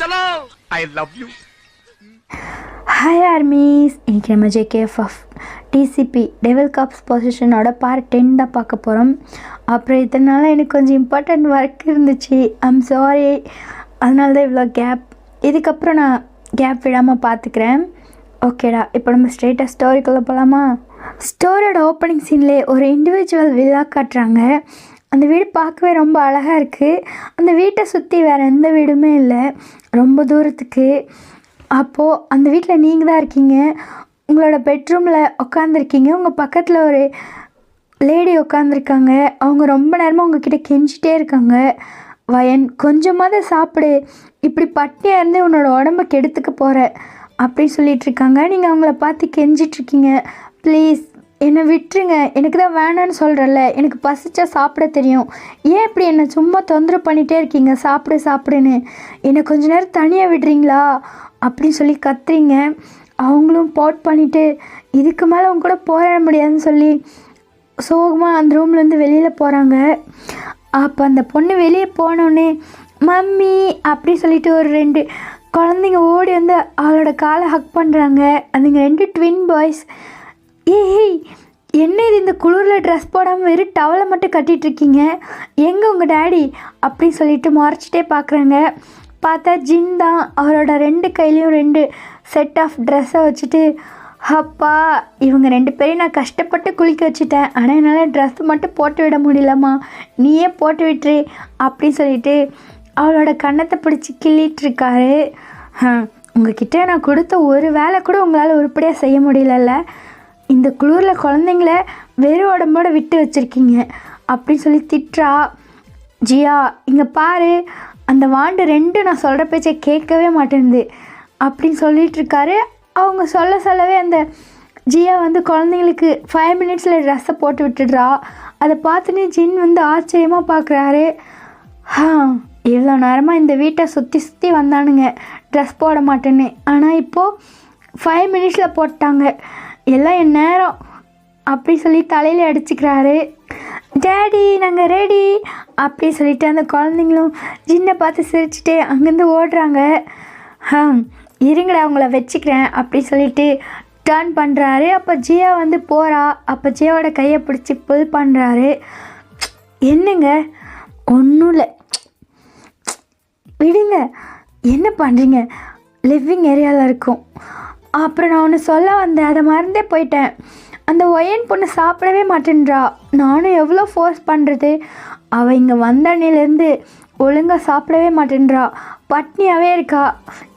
I love you. Hi armies, இன்றைக்கி நம்ம ஜேகேஎஃப்எஃப் TCP devil cups பொசிஷனோட part 10 தான் பார்க்க போகிறோம். அப்புறம் இதனால் எனக்கு கொஞ்சம் இம்பார்ட்டண்ட் ஒர்க் இருந்துச்சு, ஐம் சாரி. அதனால தான் இவ்வளோ கேப். இதுக்கப்புறம் நான் கேப் விடாமல் பார்த்துக்கிறேன். ஓகேடா, இப்போ நம்ம ஸ்ட்ரெயிட்டாக ஸ்டோரிக்குள்ளே போகலாமா? ஸ்டோரியோட ஓப்பனிங் சீன்லேயே ஒரு இண்டிவிஜுவல் வில்லா காட்டுறாங்க. அந்த வீடு பார்க்கவே ரொம்ப அழகாக இருக்குது. அந்த வீட்டை சுற்றி வேறு எந்த வீடுமே இல்லை, ரொம்ப தூரத்துக்கு. அப்போது அந்த வீட்டில் நீங்கள் தான் இருக்கீங்க. உங்களோட பெட்ரூமில் உட்காந்துருக்கீங்க. உங்கள் பக்கத்தில் ஒரு லேடி உட்காந்துருக்காங்க. அவங்க ரொம்ப நேரமாக உங்ககிட்ட கெஞ்சிட்டே இருக்காங்க. வயன், கொஞ்சமாவது சாப்பிடு, இப்படி பட்டியாக இருந்து உன்னோட உடம்ப கெடுத்துக்க போகிற அப்படின்னு சொல்லிகிட்ருக்காங்க. நீங்கள் அவங்கள பார்த்து கெஞ்சிட்ருக்கீங்க, ப்ளீஸ் என்னை விட்டுருங்க, எனக்கு தான் வேணான்னு சொல்கிறல்ல, எனக்கு பசிச்சா சாப்பிட தெரியும், ஏன் இப்படி என்னை சும்மா தொந்தரவு பண்ணிகிட்டே இருக்கீங்க, சாப்பிடு சாப்பிடுன்னு, என்னை கொஞ்ச நேரம் தனியாக விடுறீங்களா அப்படின்னு சொல்லி கத்துறீங்க. அவங்களும் போட் பண்ணிவிட்டு இதுக்கு மேலே அவங்க கூட போராட முடியாதுன்னு சொல்லி சோகமாக அந்த ரூம்லேருந்து வெளியில் போகிறாங்க. அப்போ அந்த பொண்ணு வெளியே போனோடனே மம்மி அப்படி சொல்லிட்டு ஒரு 2 குழந்தைங்க ஓடி வந்து அவளோட காலை ஹக் பண்ணுறாங்க. அதுங்க 2 ட்வின் பாய்ஸ். ஏய், என்ன இது, இந்த குளிரில் ட்ரெஸ் போடாமல் வெறும் டவலை மட்டும் கட்டிகிட்ருக்கீங்க, எங்கே உங்கள் டேடி அப்படின்னு சொல்லிட்டு முறைச்சிட்டே பார்க்குறாங்க. பார்த்தா ஜின் தான். அவரோட 2 கையிலையும் 2 செட் ஆஃப் ட்ரெஸ்ஸை வச்சுட்டு, அப்பா இவங்க 2 பேரையும் நான் கஷ்டப்பட்டு குளிக்க வச்சுட்டேன், ஆனால் என்னால் ட்ரெஸ் மட்டும் போட்டு விட முடியலம்மா, நீயே போட்டு விட்டுரு அப்படின்னு சொல்லிட்டு அவளோட கன்னத்தை பிடிச்சி கிள்ளிகிட்ருக்காரு. உங்ககிட்ட நான் கொடுத்த ஒரு வேலை கூட உங்களால் உருப்படியாக செய்ய முடியலல்ல, இந்த குளிரில் குழந்தைங்கள வெறும் உடம்போட விட்டு வச்சுருக்கீங்க அப்படின்னு சொல்லி திட்டுறா. ஜியா, இங்கே பாரு, அந்த வாண்டு 2 நான் சொல்கிற பேச்சை கேட்கவே மாட்டேங்குது அப்படின்னு சொல்லிகிட்ருக்காரு. அவங்க சொல்லவே அந்த ஜியா வந்து குழந்தைங்களுக்கு 5 மினிட்ஸில் ட்ரெஸ்ஸை போட்டு விட்டுடுறா. அதை பார்த்துன்னு ஜின் வந்து ஆச்சரியமாக பார்க்குறாரு. இவ்வளோ நேரமாக இந்த வீட்டை சுற்றி வந்தானுங்க ட்ரெஸ் போட மாட்டேன்னு, ஆனால் இப்போது 5 மினிட்ஸில் போட்டாங்க, எல்லாம் என் நேரம் அப்படி சொல்லி தலையில் அடிச்சுக்கிறாரு. டேடி நாங்கள் ரெடி அப்படி சொல்லிட்டு அந்த குழந்தைங்களும் ஜின்னை பார்த்து சிரிச்சுட்டு அங்கேருந்து ஓடுறாங்க. இருங்கடா அவங்கள வச்சுக்கிறேன் அப்படி சொல்லிட்டு டர்ன் பண்ணுறாரு. அப்போ ஜியா வந்து போகிறா. அப்போ ஜியாவோட கையை பிடிச்சி புல் பண்ணுறாரு. என்னங்க, ஒன்றும் இல்லை, விடுங்க, என்ன பண்ணுறீங்க, லிவிங் ஏரியாவில் இருக்கும். அப்புறம் நான் ஒன்று சொல்ல வந்தேன், அதை மறந்தே போயிட்டேன். அந்த ஒயன் பொண்ணு சாப்பிடவே மாட்டேன்றா, நானும் எவ்வளோ ஃபோர்ஸ் பண்ணுறது, அவள் இங்கே வந்தண்ணிலேருந்து ஒழுங்காக சாப்பிடவே மாட்டேன்றா, பட்னியாகவே இருக்கா,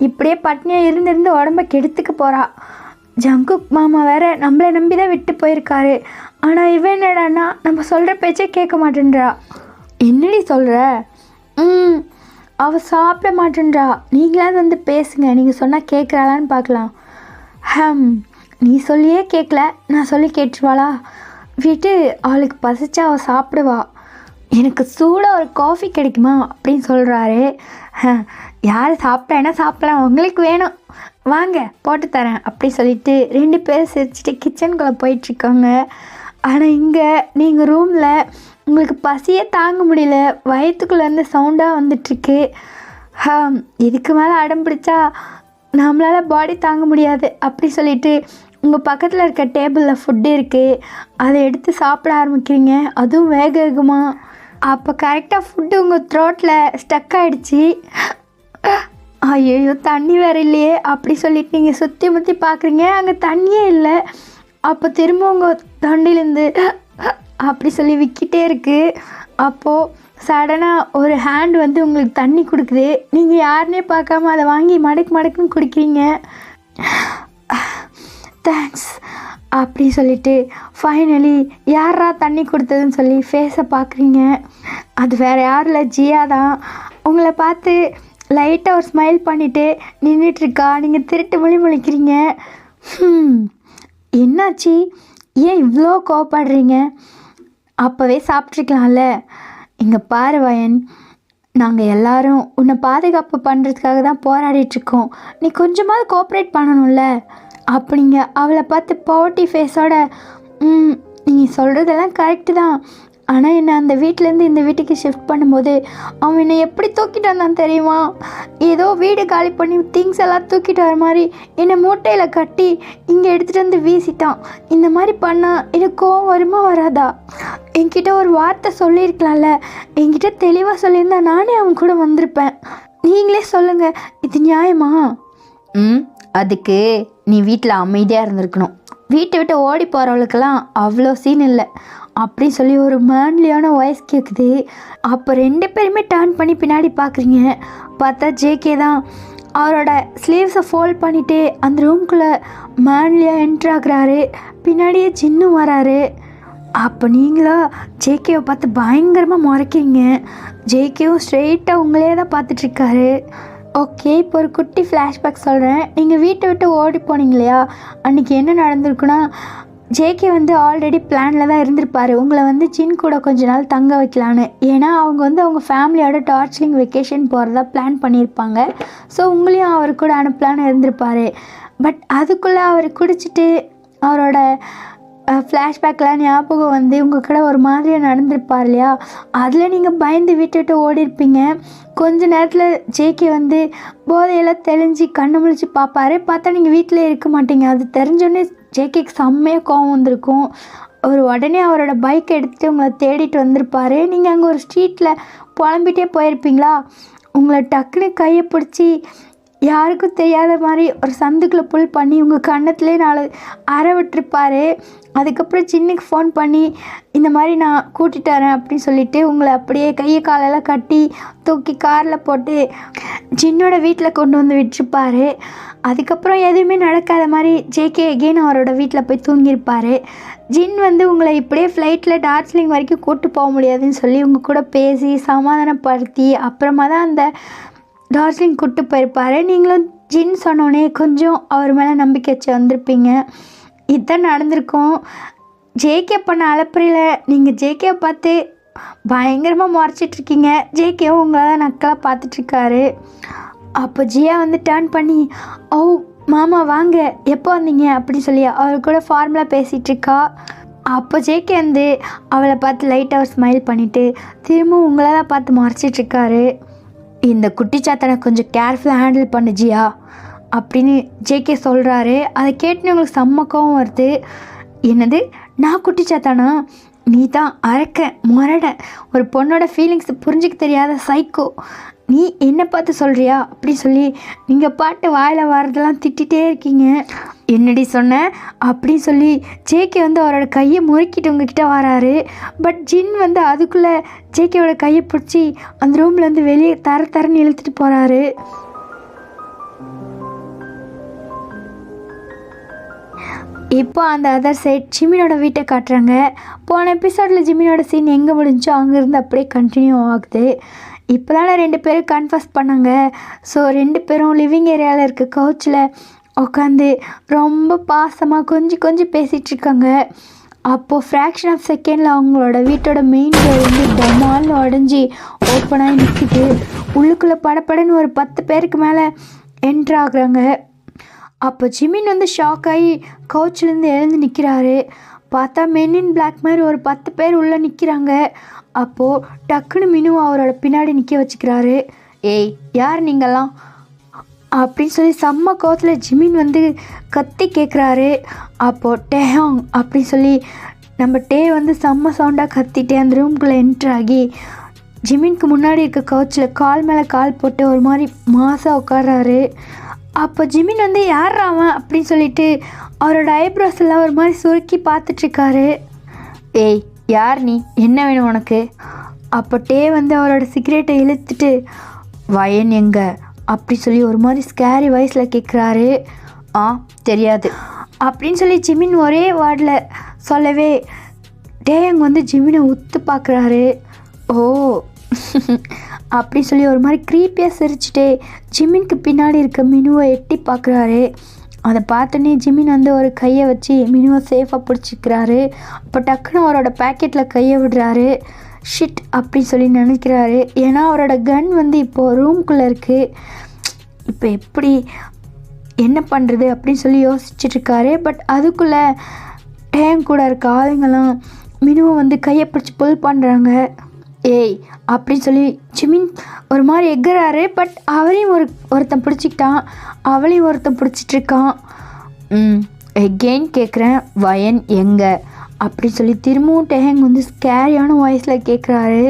இப்படியே பட்னியாக இருந்து உடம்ப கெடுத்துக்க போகிறா. ஜங்குக் மாமா வேறு நம்மளை நம்பி தான் விட்டு போயிருக்காரு, ஆனால் இவன் என்னடான்னா நம்ம சொல்கிற பேச்சே கேட்க மாட்டேன்றா. என்னடி சொல்கிற? அவள் சாப்பிட மாட்டேன்றா, நீங்களாவது வந்து பேசுங்க, நீங்கள் சொன்னால் கேட்குறாளான்னு பார்க்கலாம். நீ சொல்லியே கேட்கல, நான் சொல்லி கேட்டுருவாளா? விட்டு, அவளுக்கு பசிச்சா அவள் சாப்பிடுவா, எனக்கு சூடாக ஒரு காஃபி கிடைக்குமா அப்படின்னு சொல்கிறாரு. யார் சாப்பிட்டா சாப்பிடலாம், உங்களுக்கு வேணும் வாங்க போட்டு தரேன் அப்படி சொல்லிட்டு 2 பேர் சிரிச்சுட்டு கிச்சனுக்குள்ளே போயிட்டுருக்காங்க. ஆனால் இங்கே நீங்கள் ரூமில் உங்களுக்கு பசியே தாங்க முடியல, வயிற்றுக்குள்ளேருந்து சவுண்டாக வந்துட்டுருக்கு. இதுக்கு மேலே அடம் பிடிச்சா நம்மளால் பாடி தாங்க முடியாது அப்படி சொல்லிட்டு உங்கள் பக்கத்தில் இருக்க டேபிளில் ஃபுட்டு இருக்குது, அதை எடுத்து சாப்பிட ஆரம்பிக்கிறீங்க, அதுவும் வேக வேகமாக. அப்போ கரெக்டாக ஃபுட்டு உங்கள் த்ரோட்டில் ஸ்டக் ஆகிடுச்சி. ஐயோ, தண்ணி வேறு இல்லையே அப்படி சொல்லிட்டு நீங்கள் சுற்றி முற்றி பார்க்குறீங்க, அங்கே தண்ணியே இல்லை. அப்போ திரும்ப உங்கள் தொண்டிலேருந்து அப்படி சொல்லி விற்கிட்டே இருக்குது. அப்போது சடனாக ஒரு ஹேண்ட் வந்து உங்களுக்கு தண்ணி கொடுக்குது. நீங்கள் யாருன்னே பார்க்காம அதை வாங்கி மடக்குன்னு குடிக்கிறீங்க. தேங்க்ஸ் அப்படி சொல்லிட்டு ஃபைனலி யாரா தண்ணி கொடுத்ததுன்னு சொல்லி ஃபேஸை பார்க்குறீங்க. அது வேறு யாரும் இல்லை, ஜியா தான். உங்களை பார்த்து லைட்டாக ஒரு ஸ்மைல் பண்ணிவிட்டு நின்றுட்டுருக்கா. நீங்கள் திருட்டு முழிக்கிறீங்க. என்னாச்சு, ஏன் இவ்வளோ கோவப்படுறீங்க? அப்போவே சாப்பிட்ருக்கலாம்ல. இங்கே பாரு வயன், நாங்கள் எல்லோரும் உன்னை பாதுகாப்பு பண்ணுறதுக்காக தான் போராடிட்டுருக்கோம், நீ கொஞ்சமாவது கோஆப்ரேட் பண்ணணும்ல அப்படிங்க அவளை பார்த்து பவர்ட்டி ஃபேஸோட நீங்கள் சொல்கிறதெல்லாம் கரெக்டு தான், ஆனால் என்னை அந்த வீட்டிலேருந்து இந்த வீட்டுக்கு ஷிஃப்ட் பண்ணும்போது அவன் என்னை எப்படி தூக்கிட்டு வந்தான் தெரியுமா? ஏதோ வீடு காலி பண்ணி திங்ஸ் எல்லாம் தூக்கிட்டு வர மாதிரி என்னை மூட்டையில் கட்டி இங்கே எடுத்துகிட்டு வந்து வீசிட்டான். இந்த மாதிரி பண்ணால் எனக்கு கோவம் வருமா வராதா? என்கிட்ட ஒரு வார்த்தை சொல்லியிருக்கலாம்ல. என்கிட்ட தெளிவாக சொல்லியிருந்தா நானே அவன் கூட வந்திருப்பேன். நீங்களே சொல்லுங்கள், இது நியாயமா? அதுக்கு நீ வீட்டில் அமைதியாக இருந்திருக்கணும். வீட்டை விட்டு ஓடி போகிறவளுக்கெல்லாம் அவ்வளோ சீன் இல்லை அப்படின்னு சொல்லி ஒரு மேன்லியான வாய்ஸ் கேட்குது. அப்போ 2 பேருமே டர்ன் பண்ணி பின்னாடி பார்க்குறீங்க. பார்த்தா ஜேகே தான் அவரோட ஸ்லீவ்ஸை ஃபோல்ட் பண்ணிவிட்டு அந்த ரூம்குள்ளே மேன்லியாக என்ட்ரு ஆகுறாரு. பின்னாடியே ஜின்னும் வராரு. அப்போ நீங்களா ஜேகேவை பார்த்து பயங்கரமாக முறைக்கிறீங்க. ஜேகேவும் ஸ்ட்ரெயிட்டாக உங்களே தான் பார்த்துட்ருக்காரு. ஓகே, இப்போ ஒரு குட்டி ஃப்ளாஷ்பேக் சொல்கிறேன். நீங்கள் வீட்டை விட்டு ஓடி போனீங்க இல்லையா, அன்றைக்கி என்ன நடந்திருக்குன்னா, ஜேகே வந்து ஆல்ரெடி பிளானில் தான் இருந்திருப்பார் உங்களை வந்து ஜின் கூட கொஞ்ச நாள் தங்க வைக்கலான்னு. ஏன்னா அவங்க வந்து அவங்க ஃபேமிலியோட டார்ஜிலிங் வெக்கேஷன் போகிறதா பிளான் பண்ணியிருப்பாங்க. ஸோ உங்களையும் அவர் கூட அனுப்பலான்னு இருந்திருப்பார். பட் அதுக்குள்ளே அவர் குடிச்சிட்டு அவரோட ஃப்ளாஷ்பேக்லாம் ஞாபகம் வந்து உங்கள் கூட ஒரு மாதிரியாக நடந்திருப்பார் இல்லையா, அதில் நீங்கள் பயந்து வீட்டை விட்டு ஓடி இருப்பீங்க. கொஞ்ச நேரத்தில் ஜேகே வந்து போதையெல்லாம் தெளிஞ்சு கண்ணு முழிச்சு பார்ப்பாரு. பார்த்தா நீங்கள் வீட்டிலே இருக்க மாட்டீங்க. அது தெரிஞ்சோடனே ஜேகேக்கு செம்மையாக கோவம் வந்திருக்கும். அவர் உடனே அவரோட பைக்கை எடுத்துகிட்டு உங்களை தேடிட்டு வந்திருப்பார். நீங்கள் அங்கே ஒரு ஸ்ட்ரீட்டில் புலம்பிகிட்டே போயிருப்பீங்களா. உங்களை டக்குன்னு கையை பிடிச்சி யாருக்கும் தெரியாத மாதிரி ஒரு சந்துக்குள்ளே புல் பண்ணி உங்கள் கன்னத்துலேயே 4 அரை விட்டுருப்பார். அதுக்கப்புறம் சின்னுக்கு ஃபோன் பண்ணி இந்த மாதிரி நான் கூட்டிகிட்டு வரேன் அப்படின்னு சொல்லிவிட்டு உங்களை அப்படியே கையை காலெல்லாம் கட்டி தூக்கி காரில் போட்டு ஜின்னோட வீட்டில் கொண்டு வந்து விட்டுருப்பார். அதுக்கப்புறம் எதுவுமே நடக்காத மாதிரி ஜேகே எகெயின் அவரோட வீட்டில் போய் தூங்கியிருப்பார். ஜின் வந்து உங்களை இப்படியே ஃப்ளைட்டில் டார்ஜிலிங் வரைக்கும் கூப்பிட்டு போக முடியாதுன்னு சொல்லி உங்கள் கூட பேசி சமாதானப்படுத்தி அப்புறமா தான் அந்த டார்ஜிலிங் கூப்பிட்டு போயிருப்பார். நீங்களும் ஜின் சொன்னோடனே கொஞ்சம் அவர் மேலே நம்பிக்கை வச்சு வந்திருப்பீங்க. இதுதான் நடந்திருக்கும். ஜேகே பண்ண அலப்பறையில் நீங்கள் ஜேகேவை பார்த்து பயங்கரமாக முறைச்சிட்ருக்கீங்க. ஜேகேவும் உங்களை தான் நக்கலாக பார்த்துட்ருக்காரு. அப்போ ஜியா வந்து டர்ன் பண்ணி, ஓ மாமா வாங்க, எப்போ வந்தீங்க அப்படின்னு சொல்லி அவர் கூட ஃபார்மலாக பேசிகிட்ருக்கா. அப்போ ஜேகே வந்து அவளை பார்த்து லைட்டாக ஒரு ஸ்மைல் பண்ணிவிட்டு திரும்பவும் உங்களை தான் பார்த்து முறைச்சிட்ருக்காரு. இந்த குட்டிச்சாத்தனை கொஞ்சம் கேர்ஃபுல்லாக ஹேண்டில் பண்ணு ஜியா அப்படின்னு ஜேகே சொல்கிறாரு. அதை கேட்டுன்னு உங்களுக்கு செம்ம கோவம் வருது. என்னது, நான் குட்டிச்சாத்தானா? நீ தான் அரக்க முரட ஒரு பொண்ணோட ஃபீலிங்ஸ் புரிஞ்சிக்க தெரியாத சைக்கோ. நீ என்ன பார்த்து சொல்கிறியா அப்படின்னு சொல்லி நீங்கள் பாட்டு வாயில் வரதெல்லாம் திட்டிகிட்டே இருக்கீங்க. என்னடி சொன்ன அப்படின்னு சொல்லி ஜேகே வந்து அவரோட கையை முறுக்கிட்டு உங்ககிட்ட வராரு. பட் ஜின் வந்து அதுக்குள்ளே ஜேகேவோட கையை பிடிச்சி அந்த ரூம்லேருந்து வெளியே தரன்னு இழுத்துட்டு போகிறாரு. இப்போ அந்த அதர் சைட் ஜிமினோட வீட்டை காட்டுறாங்க. போன எபிசோடில் ஜிமினோட சீன் எங்கே முடிஞ்சோ அங்கேருந்து அப்படியே கண்டினியூ ஆகுது. இப்போ தானே 2 பேரும் கன்ஃபஸ் பண்ணாங்க. ஸோ 2 பேரும் லிவிங் ஏரியாவில் இருக்க கவுச்சில் உட்காந்து ரொம்ப பாசமாக கொஞ்சம் பேசிகிட்ருக்காங்க. அப்போது ஃப்ராக்ஷன் ஆஃப் செகண்டில் அவங்களோட வீட்டோட மெயின் டோர் வந்து டமால்னு உடஞ்சி ஓப்பனாகி நிற்கிது. உள்ளுக்குள்ளே படப்படன்னு ஒரு 10 பேருக்கு மேலே என்ட்ரு ஆகுறாங்க. அப்போ ஜிமின் வந்து ஷாக் ஆகி கவுச்சிலேருந்து எழுந்து நிற்கிறாரு. பார்த்தா மென் இன் பிளாக் மாதிரி ஒரு 10 பேர் உள்ளே நிற்கிறாங்க. அப்போது டக்குன்னு மினு அவரோட பின்னாடி நிற்க வச்சுக்கிறாரு. ஏய் யார் நீங்கள்லாம் அப்படின்னு சொல்லி செம்ம கோவத்தில் ஜிமின் வந்து கத்தி கேட்குறாரு. அப்போது டேஹாங் அப்படின்னு சொல்லி நம்ம டே வந்து செம்ம சவுண்டாக கத்திட்டே அந்த ரூம்குள்ளே என்ட்ரு ஆகி ஜிமின்க்கு முன்னாடி இருக்க கவுச்சில் கால் மேலே கால் போட்டு ஒரு மாதிரி மாசாக உட்கார்றாரு. அப்போ ஜிமின் வந்து யார் அவன் அப்படின்னு சொல்லிட்டு அவரோட ஐப்ரோஸ் எல்லாம் ஒரு மாதிரி சுருக்கி பார்த்துட்ருக்காரு. ஏய் யார் நீ, என்ன வேணும் உனக்கு? அப்போ டே வந்து அவரோட சிகரெட்டை இழுத்துட்டு வயன் எங்க அப்படி சொல்லி ஒரு மாதிரி ஸ்கேரி வாய்ஸில் கேட்குறாரு. தெரியாது அப்படின்னு சொல்லி ஜிமின் ஒரே வேர்டில் சொல்லவே டேயங் வந்து ஜிமினை உத்து பார்க்குறாரு. ஓ அப்படி சொல்லி ஒரு மாதிரி க்ரீப்பியாக சிரிச்சுட்டே ஜிமினுக்கு பின்னாடி இருக்க மினுவை எட்டி பார்க்குறாரு. அதை பார்த்தோன்னே ஜிமின் வந்து ஒரு கையை வச்சு மினுவை சேஃபாக பிடிச்சிக்கிறாரு. அப்போ டக்குன்னு அவரோட பேக்கெட்டில் கையை விடுறாரு. ஷிட் அப்படின்னு சொல்லி நினைக்கிறாரு. ஏன்னா அவரோட கன் வந்து இப்போது ரூம்குள்ளே இருக்குது. இப்போ எப்படி என்ன பண்ணுறது அப்படின்னு சொல்லி யோசிச்சுட்ருக்காரு. பட் அதுக்குள்ளே டேங் கூட இருக்க ஆளுங்கெல்லாம் மினுவை வந்து கையை பிடிச்சி புல் பண்ணுறாங்க. ஏய் அப்படின்னு சொல்லி ஜிமின் ஒரு மாதிரி எக்கிறாரு. பட் அவளையும் ஒருத்தன் பிடிச்சிக்கிட்டான், அவளையும் ஒருத்தன் பிடிச்சிட்ருக்கான். எகெயின் கேட்குறேன், வயன் எங்கே அப்படின்னு சொல்லி திரும்பவும் டேங் வந்து ஸ்கேரியான வாய்ஸில் கேட்குறாரு.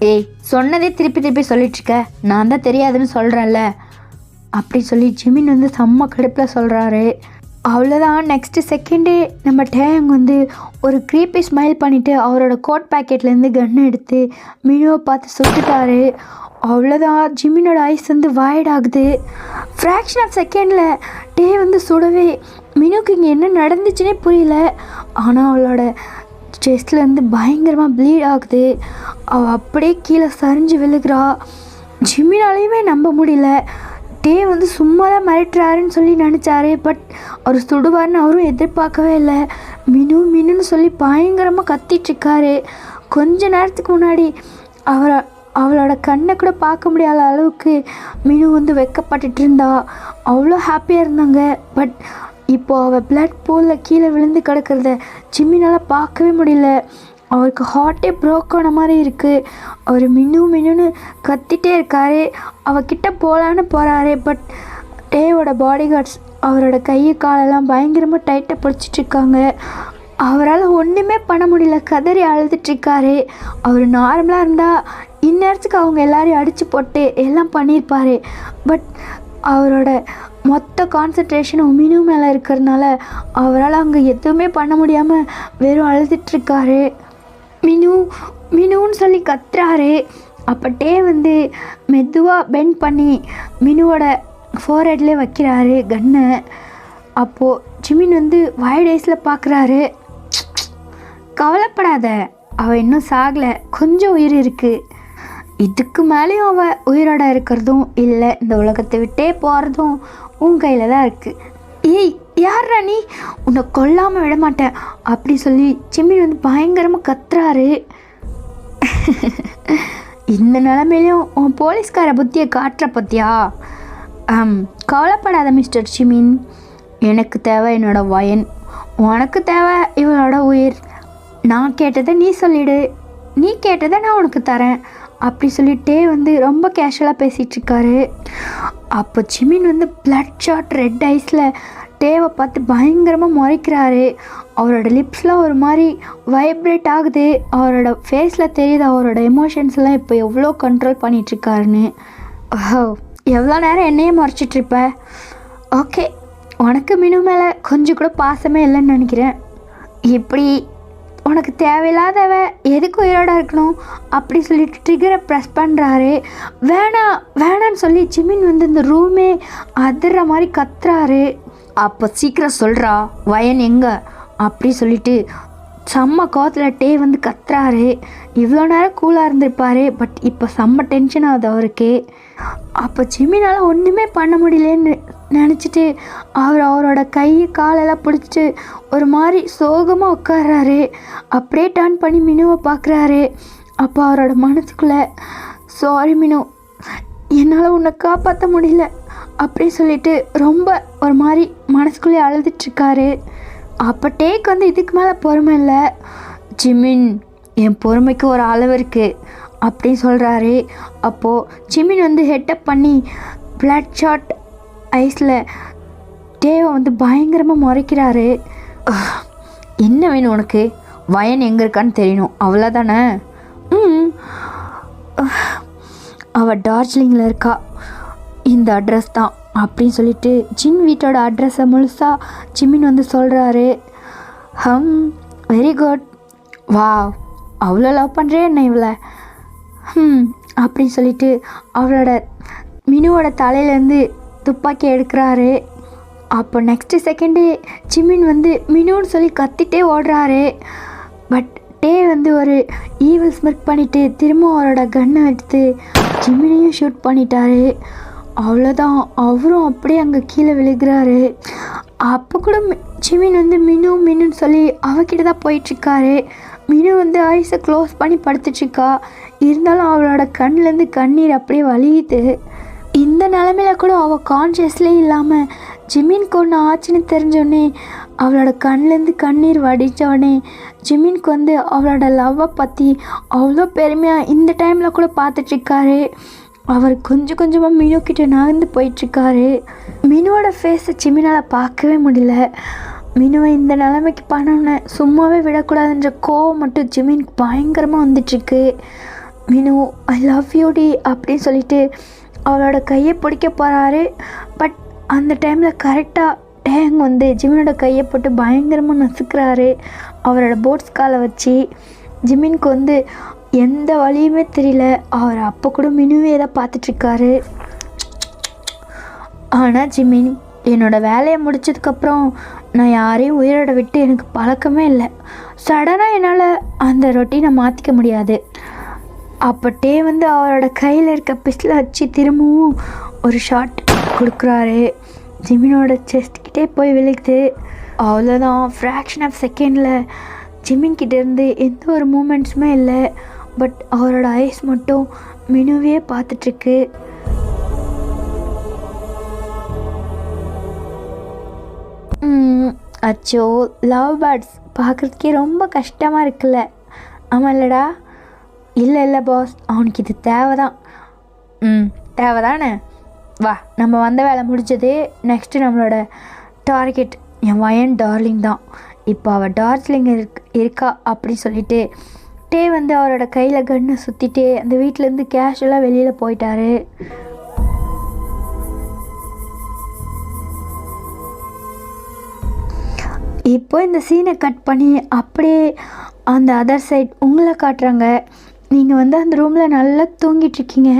ஏய் சொன்னதே திருப்பி சொல்லிட்டுருக்க, நான் தான் தெரியாதுன்னு சொல்கிறேன்ல அப்படி சொல்லி ஜிமின் வந்து செம்ம கடுப்பில் சொல்கிறாரு. அவ்வளோதான். நெக்ஸ்ட்டு செகண்டே நம்ம டேங் வந்து ஒரு க்ரீப்பி ஸ்மைல் பண்ணிவிட்டு அவரோட கோட் பேக்கெட்லேருந்து கன் எடுத்து மினுவை பார்த்து சுட்டுட்டாரு. அவ்வளோதான். ஜிமினோட ஐஸ் வந்து வாய்ட் ஆகுது. ஃப்ராக்ஷன் ஆஃப் செகண்டில் டே வந்து சுடவே மினுக்கு இங்கே என்ன நடந்துச்சுன்னே புரியல. ஆனால் அவளோட செஸ்ட்லேருந்து பயங்கரமாக ப்ளீட் ஆகுது. அவள் அப்படியே கீழே சரிஞ்சு விழுகிறா. ஜிமினாலையுமே நம்ப முடியல. டே வந்து சும்மா தான் மிரட்டுறாருன்னு சொல்லி நினச்சாரு. பட் அவர் சுடுவார்னு அவரும் எதிர்பார்க்கவே இல்லை. மினுன்னு சொல்லி பயங்கரமாக கத்திட்டுருக்காரு. கொஞ்ச நேரத்துக்கு முன்னாடி அவளோட கண்ணை கூட பார்க்க முடியாத அளவுக்கு மினு வந்து வெக்கப்பட்டுட்டு இருந்தா. அவ்வளோ ஹாப்பியாக இருந்தாங்க. பட் இப்போது அவள் பிளட் பூலில் கீழே விழுந்து கிடக்கிறத ஜிம்மினால் பார்க்கவே முடியல. அவருக்கு ஹார்ட்டே ப்ரோக் ஆன மாதிரி இருக்குது. அவர் மின்னுன்னு கத்திட்டே இருக்காரு. அவகிட்ட போகலான்னு போகிறாரு. பட் டேவோட பாடி கார்ட்ஸ் அவரோட கையை காலெல்லாம் பயங்கரமாக டைட்டாக பிடிச்சிட்ருக்காங்க. அவரால் ஒன்றுமே பண்ண முடியல. கதறி அழுதுட்ருக்காரு. அவர் நார்மலாக இருந்தால் இந்நேரத்துக்கு அவங்க எல்லாரையும் அடித்து போட்டு எல்லாம் பண்ணியிருப்பார். பட் அவரோட மொத்த கான்சன்ட்ரேஷனும் மினு மேலே இருக்கிறதுனால அவரால் அங்கே எதுவுமே பண்ண முடியாமல் வெறும் அழுதுட்ருக்காரு. மினுன்னு சொல்லி கத்துறாரு. அப்பட்டே வந்து மெதுவாக பெண்ட் பண்ணி மினுவோட ஃபோர்ஹெட்லேயே வைக்கிறாரு கன்னை. அப்போது ஜிமின் வந்து வைட் ஐஸில் பார்க்குறாரு. கவலைப்படாத, அவள் இன்னும் சாகலை, கொஞ்சம் உயிர் இருக்குது. இதுக்கு மேலேயும் அவள் உயிரோட இருக்கிறதும் இல்லை, இந்த உலகத்தை விட்டே போகிறதும் உன் கையில் தான் இருக்குது. ஏய் யாரா நீ, உன்னை கொல்லாமல் விட மாட்டேன் அப்படி சொல்லி ஜிமின் வந்து பயங்கரமாக கத்துறாரு. இந்த நிலமையிலையும் உன் போலீஸ்கார புத்தியை காட்டுற பற்றியா? கவலைப்படாத மிஸ்டர் ஜிமின், எனக்கு தேவை என்னோடய வயன், உனக்கு தேவை இவளோட உயிர். நான் கேட்டதை நீ சொல்லிடு, நீ கேட்டதை நான் உனக்கு தரேன் அப்படி சொல்லிட்டே வந்து ரொம்ப கேஷுவலாக பேசிகிட்ருக்காரு. அப்போ ஜிமின் வந்து பிளட் ஷாட் ரெட் ஐஸில் டேவை பார்த்து பயங்கரமாக முறைக்கிறாரு. அவரோட லிப்ஸ்லாம் ஒரு மாதிரி வைப்ரேட் ஆகுது. அவரோட ஃபேஸில் தெரியுது அவரோட எமோஷன்ஸ்லாம் இப்போ எவ்வளோ கண்ட்ரோல் பண்ணிகிட்ருக்காருன்னு. எவ்வளோ நேரம் என்னையே முறைச்சிட்ருப்ப? ஓகே, உனக்கு மினு மேலே கொஞ்சம் கூட பாசமே இல்லைன்னு நினைக்கிறேன். இப்படி உனக்கு தேவையில்லாதவ எதுக்கு உயிரோட இருக்கணும் அப்படி சொல்லிட்டு ட்ரிகரை ப்ரெஸ் பண்ணுறாரு. வேணான்னு சொல்லி ஜிமின் வந்து இந்த ரூமே அதிர்ற மாதிரி கத்துறாரு. அப்போ சீக்கிரம் சொல்கிறா, வயன் எங்கே அப்படி சொல்லிட்டு செம்ம கோவத்தில் டே வந்து கத்துறாரு. இவ்வளோ நேரம் கூலாக இருந்திருப்பார். பட் இப்போ செம்ம டென்ஷன் ஆகுது அவருக்கு. அப்போ ஜிமினால் ஒன்றுமே பண்ண முடியலன்னு நினச்சிட்டு அவரோட கை காலெல்லாம் பிடிச்சிட்டு ஒரு மாதிரி சோகமாக உட்கார்றாரு. அப்படியே டர்ன் பண்ணி மினுவை பார்க்குறாரு. அப்போ அவரோட மனசுக்குள்ளே, சாரி மினு, என்னால் உன்னை காப்பாற்ற முடியல அப்படி சொல்லிட்டு ரொம்ப ஒரு மாதிரி மனசுக்குள்ளே அழுதுட்ருக்காரு. அப்போ டேக் வந்து இதுக்கு மேலே பொறுமை இல்லை. ஜிமின், என் பொறுமைக்கு ஒரு அளவு இருக்குது அப்படின்னு சொல்கிறாரு. அப்போது ஜிமின் வந்து ஹெட்டப் பண்ணி பிளட் ஷாட் ஐஸில் டேவை வந்து பயங்கரமாக முறைக்கிறாரு. என்ன வேணும் உனக்கு? வயன் எங்கே இருக்கான்னு தெரியணும், அவ்வளோதானே? அவள் டார்ஜிலிங்கில் இருக்கா, இந்த அட்ரஸ் தான் அப்படின்னு சொல்லிட்டு ஜின் வீட்டோட அட்ரஸை முழுசாக ஜிமின் வந்து சொல்கிறாரு. வெரி குட், வா, அவ்வளோ லவ் பண்ணுறே என்ன இவளை அப்படின்னு சொல்லிட்டு அவளோட மினுவோட தலையிலேருந்து துப்பாக்கி எடுக்கிறாரு. அப்போ நெக்ஸ்ட்டு செகண்டு ஜிமின் வந்து மினுன்னு சொல்லி கத்திட்டே ஓடுறாரு. பட் டே வந்து ஒரு ஈவில் ஸ்மிர்க் பண்ணிவிட்டு திரும்ப அவரோட கன்னை எடுத்து ஜிமினையும் ஷூட் பண்ணிட்டாரு. அவ்வளோதான், அவரும் அப்படியே அங்கே கீழே விழுகிறாரு. அப்போ கூட ஜிமின் வந்து மினுன்னு சொல்லி அவகிட்ட தான் போயிட்டுருக்காரு. மினு வந்து ஐஸை க்ளோஸ் பண்ணி படுத்துட்ருக்கா. இருந்தாலும் அவளோட கண்ணிலேருந்து கண்ணீர் அப்படியே வலியுது. இந்த நிலமையில கூட அவள் கான்ஷியஸ்லேயே இல்லாமல் ஜிமின்க்கு ஒன்று ஆச்சுன்னு தெரிஞ்சோடனே அவளோட கண்லேருந்து கண்ணீர் வடித்தோடனே ஜிமின்க்கு வந்து அவளோட லவ்வை பற்றி அவ்வளோ பெருமையாக இந்த டைமில் கூட பார்த்துட்ருக்காரு. அவர் கொஞ்சம் கொஞ்சமாக மினுக்கிட்ட நகர்ந்து போயிட்டுருக்காரு. மினுவோட ஃபேஸை ஜிமினால் பார்க்கவே முடியல. மினுவை இந்த நிலைமைக்கு பண்ணோன்னே சும்மாவே விடக்கூடாதுன்ற கோவம் மட்டும் ஜிமின்க்கு பயங்கரமாக வந்துட்டுருக்கு. மினு ஐ லவ் யூடி அப்படின்னு சொல்லிட்டு அவளோட கையை பிடிக்க போகிறாரு. பட் அந்த டைமில் கரெக்டாக டேங் வந்து ஜிமினோட கையை போட்டு பயங்கரமாக நசுக்கிறாரு அவரோட போட்ஸ் காலை வச்சு. ஜிமின்க்கு வந்து எந்த வழியுமே தெரியல. அவர் அப்போ கூட மினுவே தான் பார்த்துட்ருக்காரு. ஆனால் ஜிமின், என்னோடய வேலையை முடித்ததுக்கப்புறம் நான் யாரையும் உயிரோட விட்டு எனக்கு பழக்கமே இல்லை. சடனாக என்னால் அந்த ரொட்டீனை மாற்றிக்க முடியாது. அப்பட்டே வந்து அவரோட கையில் இருக்க பிஸ்டில் வச்சு திரும்பவும் ஒரு ஷாட் கொடுக்குறாரு. ஜிமினோட செஸ்ட்கிட்டே போய் விழுகுது. அவ்வளோதான். ஃப்ராக்ஷன் ஆஃப் செகண்டில் ஜிமின்கிட்டேருந்து எந்த ஒரு மூமெண்ட்ஸுமே இல்லை. பட் அவரோட ஐஸ் மட்டும் மினுவே பார்த்துட்ருக்கு. அச்சோ, லவ் பேர்ட்ஸ் பார்க்குறதுக்கே ரொம்ப கஷ்டமாக இருக்குல்ல. ஆமாம் இல்லைடா? இல்லை பாஸ், அவனுக்கு இது தேவைதான். தேவைதானே? வா, நம்ம வந்த வேலை முடிஞ்சது. நெக்ஸ்ட்டு நம்மளோட டார்கெட் என் வயன் டார்லிங் தான். இப்போ அவள் டார்ஜிலிங் இருக்கா அப்படின்னு சொல்லிட்டு டே வந்து அவரோட கையில் கன்னை சுற்றிட்டு அந்த வீட்டிலேருந்து கேஷுவலாக வெளியில் போயிட்டாரு. இப்போ இந்த சீனை கட் பண்ணி அப்படியே அந்த அதர் சைட் உங்களை காட்டுறாங்க. நீங்கள் வந்து அந்த ரூமில் நல்லா தூங்கிட்டுருக்கீங்க.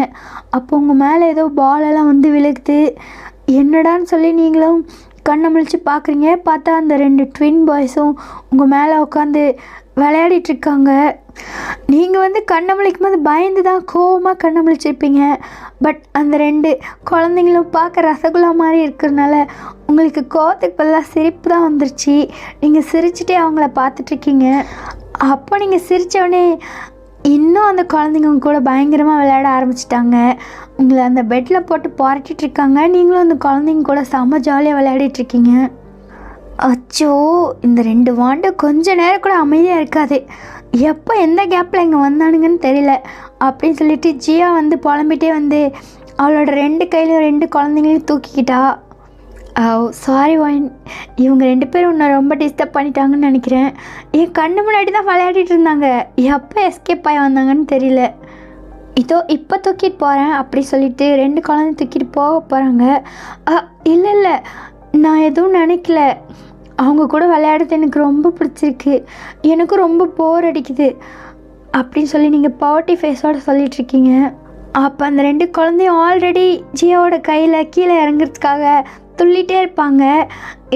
அப்போ உங்கள் மேலே ஏதோ பாலெல்லாம் வந்து விழுகுது. என்னடான்னு சொல்லி நீங்களும் கண்ணை முழிச்சு பார்க்குறீங்க. பார்த்தா அந்த 2 ட்வின் பாய்ஸும் உங்கள் மேலே உட்காந்து விளையாடிட்டுருக்காங்க. நீங்கள் வந்து கண்ணை முழிக்கும் போது பயந்து தான் கோவமாக கண்ணை முழிச்சிருப்பீங்க. பட் அந்த 2 குழந்தைங்களும் பார்க்க ரசகுல்லா மாதிரி இருக்கிறதுனால உங்களுக்கு கோவத்துக்கு பதிலாக சிரிப்பு தான் வந்துருச்சு. நீங்கள் சிரிச்சுட்டே அவங்கள பார்த்துட்ருக்கீங்க. அப்போ நீங்கள் சிரித்தோடனே இன்னும் அந்த குழந்தைங்க உங்க கூட பயங்கரமாக விளையாட ஆரம்பிச்சிட்டாங்க. உங்களை அந்த பெட்டில் போட்டு புரட்டிகிட்ருக்காங்க. நீங்களும் அந்த குழந்தைங்க கூட செம்ம ஜாலியாக விளையாடிட்டுருக்கீங்க. அச்சோ, இந்த 2 வாண்டு கொஞ்ச நேரம் கூட அமைதியாக இருக்காது. எப்போ எந்த கேப்பில் இங்கே வந்தானுங்கன்னு தெரியல அப்படின்னு சொல்லிட்டு ஜியா வந்து புலம்பிகிட்டே வந்து அவளோட 2 கையிலையும் 2 குழந்தைங்களையும் தூக்கிக்கிட்டா. சாரி ஒயின், இவங்க 2 பேரும் உன்னை ரொம்ப டிஸ்டர்ப் பண்ணிட்டாங்கன்னு நினைக்கிறேன். என் கண்ணு முன்னாடி தான் விளையாடிட்டு இருந்தாங்க. எப்போ எஸ்கேப் ஆகி வந்தாங்கன்னு தெரியல. இதோ இப்போ தூக்கிட்டு போகிறேன் அப்படி சொல்லிட்டு 2 குழந்தை தூக்கிட்டு போக போகிறாங்க. இல்லை, நான் எதுவும் நினைக்கல. அவங்க கூட விளையாடுறது எனக்கு ரொம்ப பிடிச்சிருக்கு. எனக்கும் ரொம்ப போர் அடிக்குது அப்படின்னு சொல்லி நீங்கள் பவர்ட்டி ஃபேஸோடு சொல்லிகிட்ருக்கீங்க. அப்போ அந்த 2 குழந்தையும் ஆல்ரெடி ஜியாவோட கையில் கீழே இறங்குறதுக்காக துள்ளிகிட்டே இருப்பாங்க.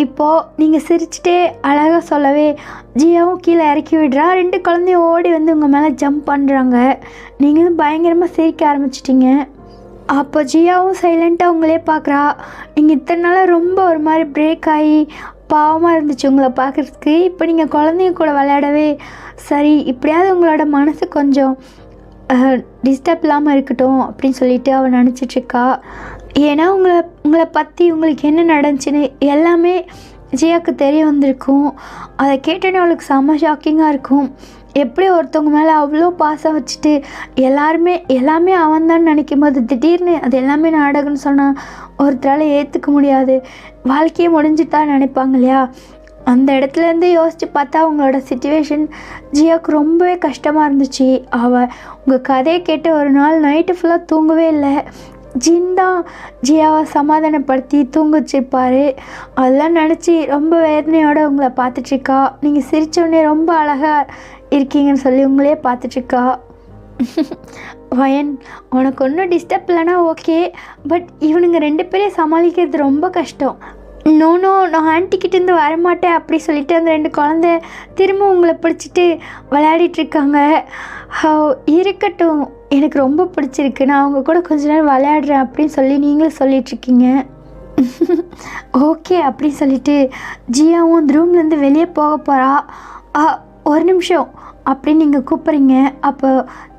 இப்போது நீங்கள் சிரிச்சுட்டே அழகாக சொல்லவே ஜியாவும் கீழே இறக்கி விடுறா. 2 குழந்தையும் ஓடி வந்து உங்கள் மேலே ஜம்ப் பண்ணுறாங்க. நீங்களும் பயங்கரமாக சிரிக்க ஆரம்பிச்சிட்டிங்க. அப்போ ஜியாவும் சைலண்ட்டாக உங்களே பார்க்குறா. நீங்கள் இத்தனை நாளாக ரொம்ப ஒரு மாதிரி பிரேக் ஆகி பாவமாக இருந்துச்சு உங்களை பார்க்குறதுக்கு. இப்போ நீங்கள் குழந்தைங்க கூட விளையாடவே சரி, இப்படியாவது உங்களோட மனசு கொஞ்சம் டிஸ்டர்ப் இல்லாமல் இருக்கட்டும் அப்படின்னு சொல்லிட்டு அவள் நினச்சிட்ருக்கா. ஏன்னா உங்களை பற்றி உங்களுக்கு என்ன நடந்துச்சுன்னு எல்லாமே ஜியாவுக்கு தெரிய வந்திருக்கும். அதை கேட்டோன்னே அவளுக்கு செம்ம ஷாக்கிங்காக இருக்கும். எப்படி ஒருத்தவங்க மேலே அவ்வளோ பாசம் வச்சுட்டு எல்லாமே அவன்தான் நினைக்கும் போது திடீர்னு அது எல்லாமே நாடகம்னு சொன்னால் ஒருத்தரால் ஏற்றுக்க முடியாது. வாழ்க்கையை முடிஞ்சுதான் நினைப்பாங்க இல்லையா? அந்த இடத்துலேருந்து யோசித்து பார்த்தா அவங்களோட சிச்சுவேஷன் ஜியாவுக்கு ரொம்பவே கஷ்டமாக இருந்துச்சு. அவள் உங்கள் கதையை கேட்டு ஒரு நாள் நைட்டு ஃபுல்லாக தூங்கவே இல்லை. ஜின் தான் ஜியாவை சமாதானப்படுத்தி தூங்க வச்சிருப்பார். அதெல்லாம் நினச்சி ரொம்ப வேதனையோடு உங்களை பார்த்துட்ருக்கா. நீங்கள் சிரித்தோடனே ரொம்ப அழகாக இருக்கீங்கன்னு சொல்லி உங்களே பார்த்துட்ருக்கா. வயன், உனக்கு ஒன்றும் டிஸ்டர்ப் இல்லைனா ஓகே. பட் இவனுங்க 2 பேரையும் சமாளிக்கிறது ரொம்ப கஷ்டம். நோ, நான் ஆன்ட்டிக்கிட்டேருந்து வரமாட்டேன் அப்படி சொல்லிட்டு அந்த 2 குழந்தை திரும்ப உங்களை பிடிச்சிட்டு விளையாடிட்டுருக்காங்க. இருக்கட்டும், எனக்கு ரொம்ப பிடிச்சிருக்கு, நான் அவங்க கூட கொஞ்ச நேரம் விளையாடுறேன் அப்படின்னு சொல்லி நீங்களும் சொல்லிகிட்ருக்கீங்க. ஓகே அப்படின்னு சொல்லிட்டு ஜியாவும் அந்த ரூம்லேருந்து வெளியே போக போகிறா. ஒரு நிமிஷம் அப்படின்னு நீங்கள் கூப்பிட்றீங்க. அப்போ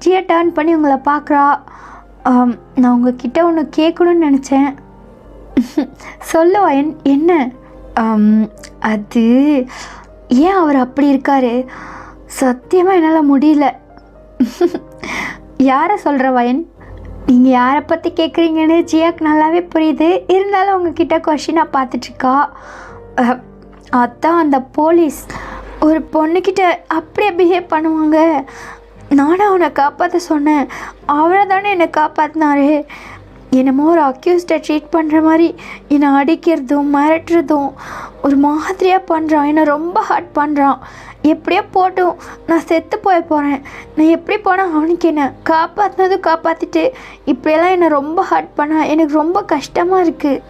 ஜியா டர்ன் பண்ணி உங்களை பார்க்குறா. நான் உங்ககிட்ட ஒன்று கேட்கணும்னு நினச்சேன். சொல்லு வயன், என்ன? அது ஏன் அவர் அப்படி இருக்காரு? சத்தியமாக என்னால் முடியல. யாரை சொல்கிற வயன்? நீங்கள் யாரை பற்றி கேட்குறீங்கன்னு ஜியாக்கு நல்லாவே புரியுது. இருந்தாலும் உங்ககிட்ட கொஷினாக பார்த்துட்ருக்கா. அதான் அந்த போலீஸ் ஒரு பொண்ணுக்கிட்ட அப்படியே பிஹேவ் பண்ணுவாங்க. நானும் அவனை காப்பாற்ற சொன்னேன், அவரை தானே என்னை காப்பாற்றினாரு. என்னமோ ஒரு அக்யூஸ்டை ட்ரீட் பண்ணுற மாதிரி என்னை அடிக்கிறதும் மிரட்டுறதும் ஒரு மாதிரியாக பண்ணுறான். என்னை ரொம்ப ஹர்ட் பண்ணுறான். எப்படியோ போட்டும், நான் செத்து போகிறேன். நான் எப்படி போனால் அவனுக்கு என்னை காப்பாற்றினதும் காப்பாற்றிட்டு இப்படியெல்லாம் என்னை ரொம்ப ஹர்ட் பண்ண எனக்கு ரொம்ப கஷ்டமாக இருக்குது.